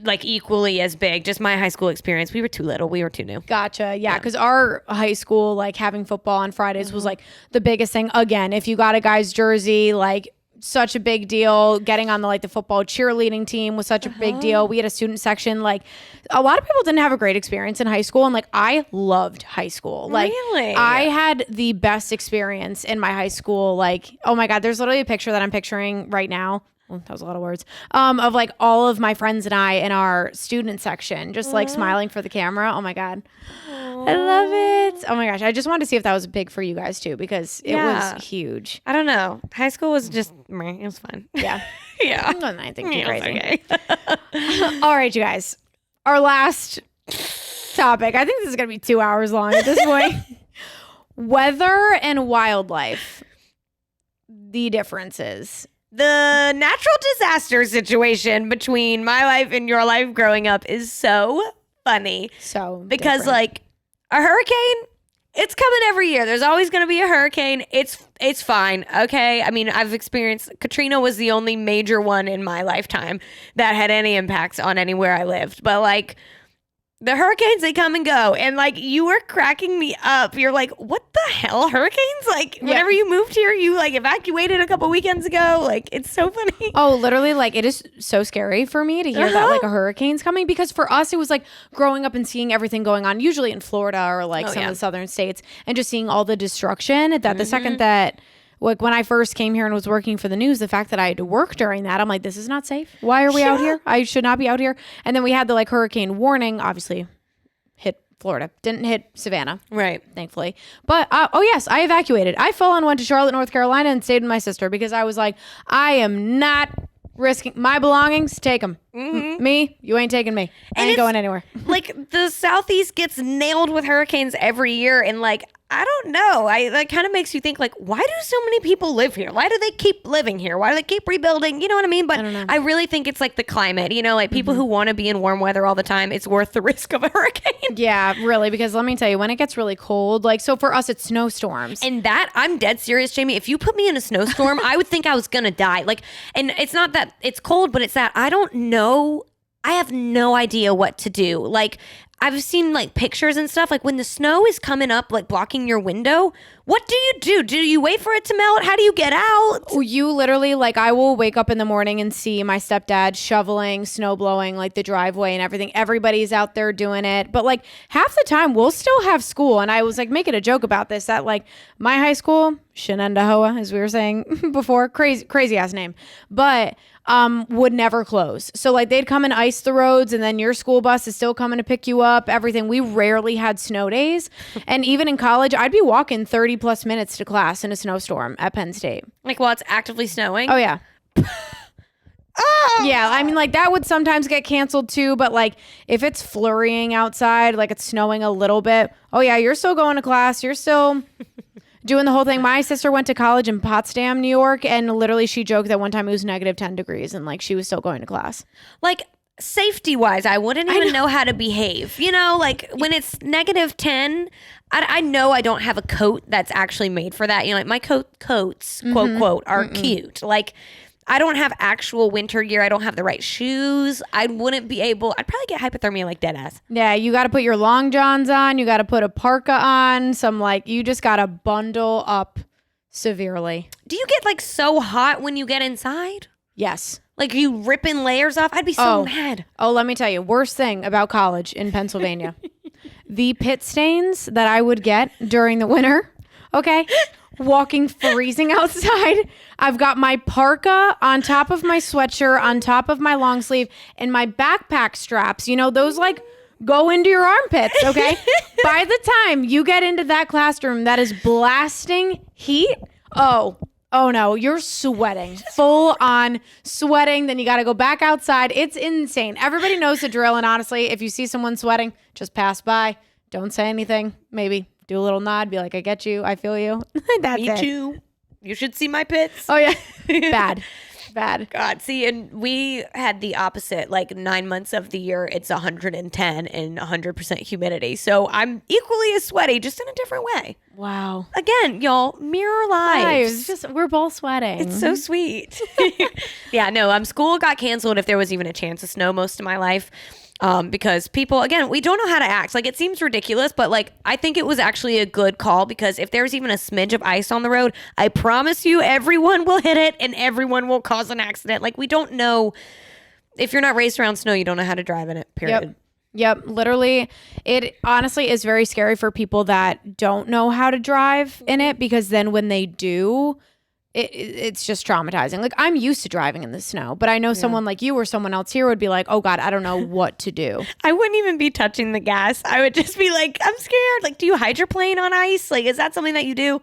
like equally as big. Just my high school experience. We were too little. We were too new. Gotcha. Yeah, because our high school, like having football on Fridays was like the biggest thing. Again, if you got a guy's jersey, like such a big deal. Getting on the football cheerleading team was such a big deal. We had a student section. Like a lot of people didn't have a great experience in high school, and like I loved high school. Like Really? I had the best experience in my high school. Like, oh my God, there's literally a picture that I'm picturing right now. Well, that was a lot of words. Of like all of my friends and I in our student section, just like smiling for the camera. Oh my God. I love it. Oh my gosh. I just wanted to see if that was big for you guys too, because it Yeah. was huge. I don't know. High school was just meh, it was fun. Yeah. Yeah. I think too Yeah, it was crazy. okay. All right, you guys. Our last topic. I think this is going to be 2 hours long at this point. Weather and wildlife. The differences. The natural disaster situation between my life and your life growing up is so funny So because different. like a hurricane It's coming every year. There's always going to be a hurricane. It's fine. Okay. I mean, I've experienced Katrina was the only major one in my lifetime that had any impacts on anywhere I lived. But like the hurricanes, they come and go. And like you were cracking me up. You're like, what the hell? Hurricanes? Like whenever you moved here, you like evacuated a couple weekends ago. Like it's so funny. Oh, literally, like it is so scary for me to hear that like a hurricane's coming, because for us it was like growing up and seeing everything going on, usually in Florida or like some of the southern states, and just seeing all the destruction that the second that like when I first came here and was working for the news, the fact that I had to work during that, I'm like, this is not safe. Why are we out here? I should not be out here. And then we had the like hurricane warning, obviously hit Florida, didn't hit Savannah. Right. Thankfully. But, oh yes, I evacuated. I full on went to Charlotte, North Carolina and stayed with my sister because I was like, I am not risking my belongings. Take them. Me, you ain't taking me. I ain't going anywhere. Like the Southeast gets nailed with hurricanes every year. And like, I don't know. That kind of makes you think like, why do so many people live here? Why do they keep living here? Why do they keep rebuilding? You know what I mean? But I really think it's like the climate, you know, like people who want to be in warm weather all the time, it's worth the risk of a hurricane. Yeah, really. Because let me tell you, when it gets really cold, like, so for us, it's snowstorms. And that, I'm dead serious, Jamie. If you put me in a snowstorm, I would think I was going to die. Like, and it's not that it's cold, but it's that I don't know. I have no idea what to do. Like, I've seen like pictures and stuff. Like when the snow is coming up, like blocking your window, what do you do? Do you wait for it to melt? How do you get out? You literally, like, I will wake up in the morning and see my stepdad shoveling, snow blowing, like the driveway and everything. Everybody's out there doing it. But like half the time we'll still have school. And I was like making a joke about this, that like my high school, Shenendahoa, as we were saying before, crazy ass name, but would never close. So like they'd come and ice the roads, and then your school bus is still coming to pick you up, everything. We rarely had snow days. And even in college, I'd be walking 30 plus minutes to class in a snowstorm at Penn State. Like while it's actively snowing? Oh yeah. Yeah, I mean, like that would sometimes get canceled too, but like if it's flurrying outside, like it's snowing a little bit, oh yeah, you're still going to class, you're still doing the whole thing. My sister went to college in Potsdam, New York, and literally she joked that one time it was negative 10 degrees and like she was still going to class. Like safety wise, I wouldn't even know how to behave. You know, like when it's negative 10, I know I don't have a coat that's actually made for that. You know, like my coats, quote, quote, are cute. Like I don't have actual winter gear. I don't have the right shoes. I wouldn't be able, I'd probably get hypothermia like dead ass. Yeah, you got to put your long johns on. You got to put a parka on. Some like, you just got to bundle up severely. Do you get like so hot when you get inside? Yes. Like you ripping layers off? I'd be so mad. Oh, let me tell you, worst thing about college in Pennsylvania. The pit stains that I would get during the winter, okay? Walking freezing outside. I've got my parka on top of my sweatshirt, on top of my long sleeve, and my backpack straps. You know, those like go into your armpits, okay? By the time you get into that classroom that is blasting heat, oh no, you're sweating, full on sweating. Then you got to go back outside. It's insane. Everybody knows the drill. And honestly, if you see someone sweating, just pass by. Don't say anything. Maybe do a little nod. Be like, I get you. I feel you. That's Me it. too. You should see my pits. Oh, yeah. Bad. God, see, and we had the opposite. Like 9 months of the year, it's 110 and 100% humidity. So I'm equally as sweaty, just in a different way. Wow. Again, y'all, mirror lives. Just we're both sweating. It's so sweet. Yeah, no, school got canceled if there was even a chance of snow most of my life. Because people, again, we don't know how to act. Like, it seems ridiculous, but like, I think it was actually a good call, because if there's even a smidge of ice on the road, I promise you everyone will hit it and everyone will cause an accident. Like, we don't know. If you're not raised around snow, you don't know how to drive in it, period. Yep. Literally, it honestly is very scary for people that don't know how to drive in it, because then when they do, it's just traumatizing. Like, I'm used to driving in the snow, but I know someone like you or someone else here would be like, oh God, I don't know what to do. I wouldn't even be touching the gas. I would just be like, I'm scared. Like, do you hydroplane on ice? Like, is that something that you do?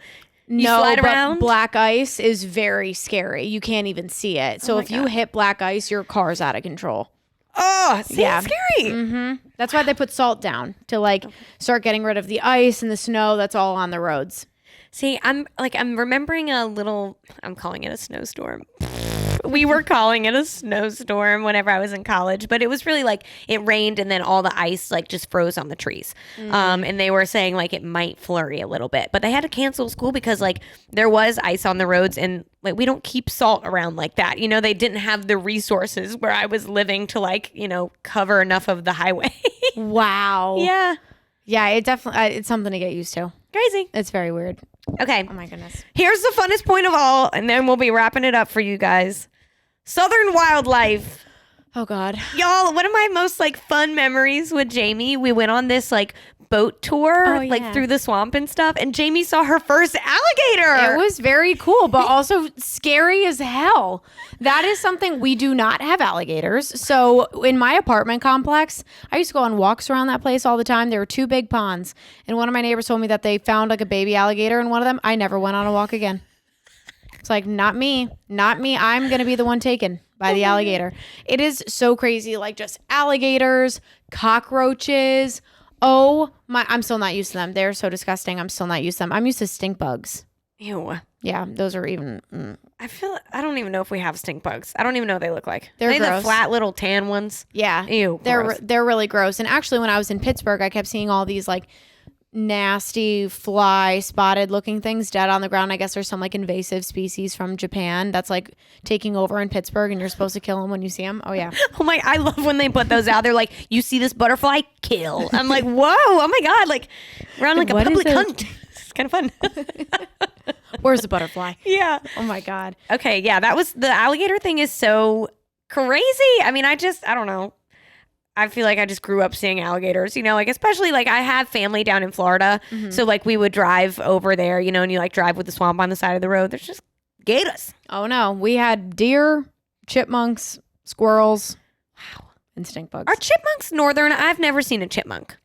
You slide around? But black ice is very scary. You can't even see it. So if you hit black ice, your car's out of control. Oh, see, it's scary. That's why they put salt down, to like start getting rid of the ice and the snow that's all on the roads. See, I'm remembering a little, I'm calling it a snowstorm. We were calling it a snowstorm whenever I was in college, but it was really like it rained and then all the ice like just froze on the trees. And they were saying like it might flurry a little bit, but they had to cancel school because like there was ice on the roads and like we don't keep salt around like that. You know, they didn't have the resources where I was living to like, you know, cover enough of the highway. Wow. Yeah. Yeah, it definitely it's something to get used to. Crazy. It's very weird. Okay. Oh my goodness. Here's the funnest point of all, and then we'll be wrapping it up for you guys. Southern wildlife. Oh God. Y'all, one of my most like fun memories with Jamie, we went on this like boat tour, Oh, like yeah. through the swamp and stuff, and Jamie saw her first alligator. It was very cool, but also scary as hell. That is something we do not have alligators. So in my apartment complex, I used to go on walks around that place all the time. There were 2 big ponds, and one of my neighbors told me that they found like a baby alligator in one of them. I never went on a walk again. It's like, not me, not me. I'm going to be the one taken by the alligator. It is so crazy. Like just alligators, cockroaches. Oh my, I'm still not used to them. They're so disgusting. I'm still not used to them. I'm used to stink bugs. Ew. Yeah, those are even. I don't even know if we have stink bugs. I don't even know what they look like. They're Are they the gross. flat little tan ones? Yeah. Ew. gross. They're really gross. And actually when I was in Pittsburgh, I kept seeing all these like nasty fly spotted looking things dead on the ground. I guess there's some like invasive species from Japan that's like taking over in Pittsburgh and you're supposed to kill them when you see them. Oh yeah. Oh my, I love when they put those out. They're like, you see this butterfly, kill. I'm like, whoa, oh my God. Like, we're on like a What is public it? hunt. It's kind of fun. Where's the butterfly? Yeah. Oh my God. Okay. Yeah. That was the alligator thing is so crazy. I mean, I don't know. I feel like I just grew up seeing alligators, you know, like especially like I have family down in Florida. So like we would drive over there, you know, and you like drive with the swamp on the side of the road. There's just gators. Oh no. We had deer, chipmunks, squirrels. Wow. And stink bugs. Are chipmunks northern? I've never seen a chipmunk.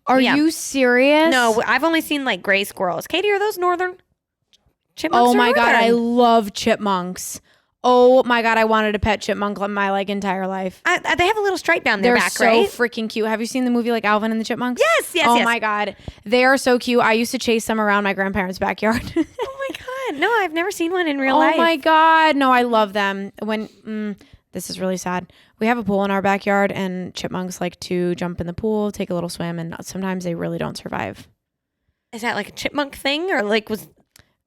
Are yeah. you serious? No, I've only seen like gray squirrels. Katie, are those northern? Chipmunks Oh are my God. I northern. love chipmunks. Oh my God. I wanted a pet chipmunk my like entire life. They have a little stripe down their They're back, so right? freaking cute. Have you seen the movie like Alvin and the Chipmunks? Yes, yes, Oh yes. my God. They are so cute. I used to chase them around my grandparents' backyard. Oh my God. No, I've never seen one in real Oh life. my God. No, I love them. This is really sad. We have a pool in our backyard and chipmunks like to jump in the pool, take a little swim, and sometimes they really don't survive. Is that like a chipmunk thing or like was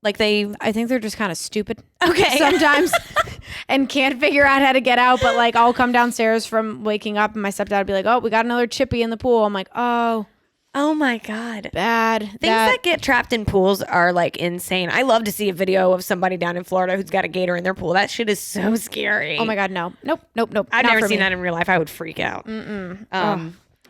like they I think they're just kind of stupid okay. sometimes and can't figure out how to get out. But like I'll come downstairs from waking up and my stepdad would be like, oh, we got another chippy in the pool. I'm like, oh, Oh my God. bad. Things that get trapped in pools are like insane. I love to see a video of somebody down in Florida who's got a gator in their pool. That shit is so scary. Oh my God, no. Nope. I've Not never for seen me. that in real life. I would freak out.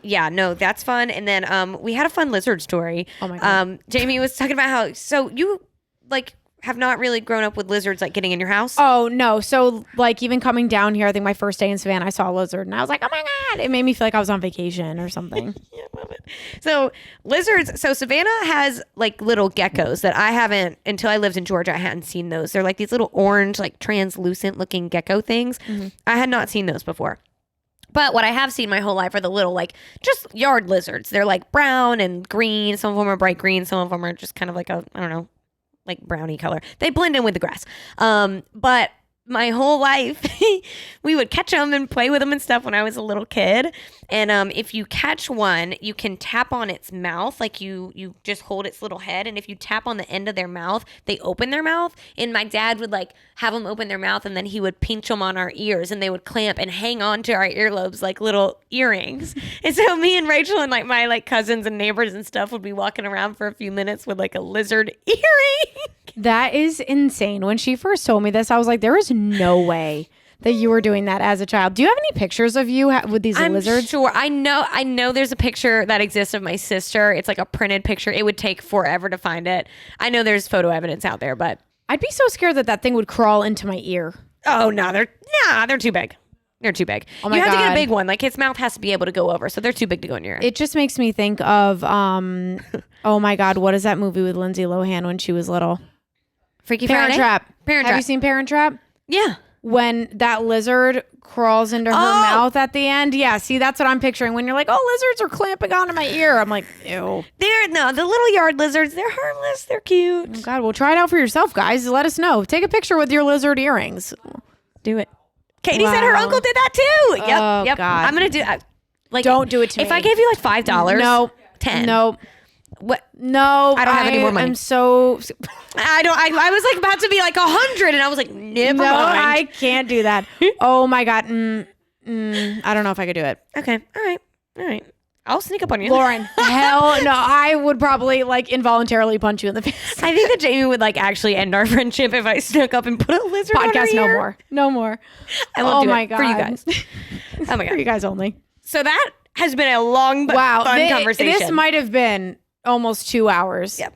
Yeah, no, that's fun. And then we had a fun lizard story. Oh my God. Jamie was talking about how so you like have not really grown up with lizards like getting in your house. Oh no. So like even coming down here, I think my first day in Savannah, I saw a lizard and I was like, oh my God. It made me feel like I was on vacation or something. Yeah, I love it. So lizards. So Savannah has like little geckos that I haven't until I lived in Georgia. I hadn't seen those. They're like these little orange, like translucent looking gecko things. I had not seen those before. But what I have seen my whole life are the little like just yard lizards. They're like brown and green. Some of them are bright green. Some of them are just kind of like a I don't know, like brownie color. They blend in with the grass. But my whole life, we would catch them and play with them and stuff when I was a little kid. And if you catch one, you can tap on its mouth, like you just hold its little head. And if you tap on the end of their mouth, they open their mouth. And my dad would like have them open their mouth, and then he would pinch them on our ears, and they would clamp and hang on to our earlobes like little earrings. And so me and Rachel and like my like cousins and neighbors and stuff would be walking around for a few minutes with like a lizard earring. That is insane. When she first told me this, I was like, there is no way that you were doing that as a child. Do you have any pictures of you with these I'm lizards? sure. I know there's a picture that exists of my sister. It's like a printed picture. It would take forever to find it. I know there's photo evidence out there, but I'd be so scared that thing would crawl into my ear. oh no, they're too big. They're too big. Oh my you have to get a God. big one. Like its mouth has to be able to go over, so they're too big to go in your ear. It just makes me think of, oh my God, what is that movie with Lindsay Lohan when she was little? Freaky Parent Friday? Trap. Parent Have Trap. you seen Parent Trap? Yeah. When that lizard crawls into her mouth at the end. Yeah, see, that's what I'm picturing. When you're like, oh, lizards are clamping onto my ear. I'm like, ew. The little yard lizards, they're harmless. They're cute. Oh God, well, try it out for yourself, guys. Let us know. Take a picture with your lizard earrings. Do it. Katie said her Wow. uncle did that too. Yep. Oh, yep. God. I'm gonna do. Like, Don't do it to if me. I gave you like $5, No. 10. No. What? No. I don't have any more money. I'm so. I don't. I was like about to be like 100, and I was like, never No, mind. I can't do that. Oh my God. I don't know if I could do it. Okay. All right. I'll sneak up on you. Lauren, hell no. I would probably like involuntarily punch you in the face. I think that Jamie would like actually end our friendship if I snuck up and put a lizard on her Podcast no ear. more. No more. I won't Oh do my it for you God. guys. Oh my For you god. guys only. So that has been a long but Wow. fun conversation. This might have been almost 2 hours. Yep.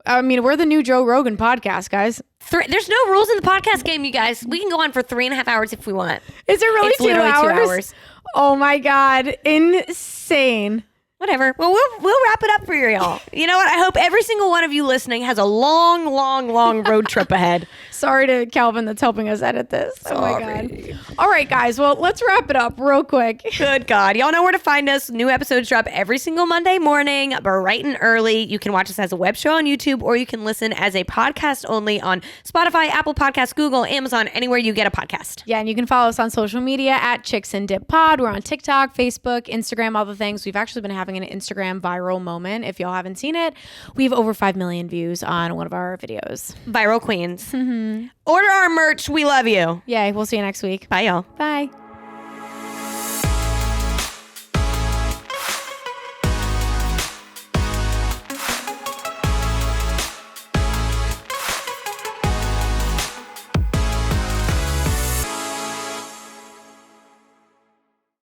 I mean, we're the new Joe Rogan podcast, guys. There's no rules in the podcast game, you guys. We can go on for 3.5 hours if we want. Is it really It's 2 literally 2 hours? hours. Oh my God. Insane. Whatever. Well, we'll wrap it up for y'all. You know what? I hope every single one of you listening has a long, long, long road trip ahead. Sorry to Calvin that's helping us edit this. Oh my God. All right, guys. Well, let's wrap it up real quick. Good God. Y'all know where to find us. New episodes drop every single Monday morning, bright and early. You can watch us as a web show on YouTube, or you can listen as a podcast only on Spotify, Apple Podcasts, Google, Amazon, anywhere you get a podcast. Yeah, and you can follow us on social media at Chicks and Dip Pod. We're on TikTok, Facebook, Instagram, all the things. We've actually been having an Instagram viral moment. If y'all haven't seen it, we have over 5 million views on one of our videos. Viral Queens. Order our merch. We love you. Yay, we'll see you next week. Bye, y'all. Bye.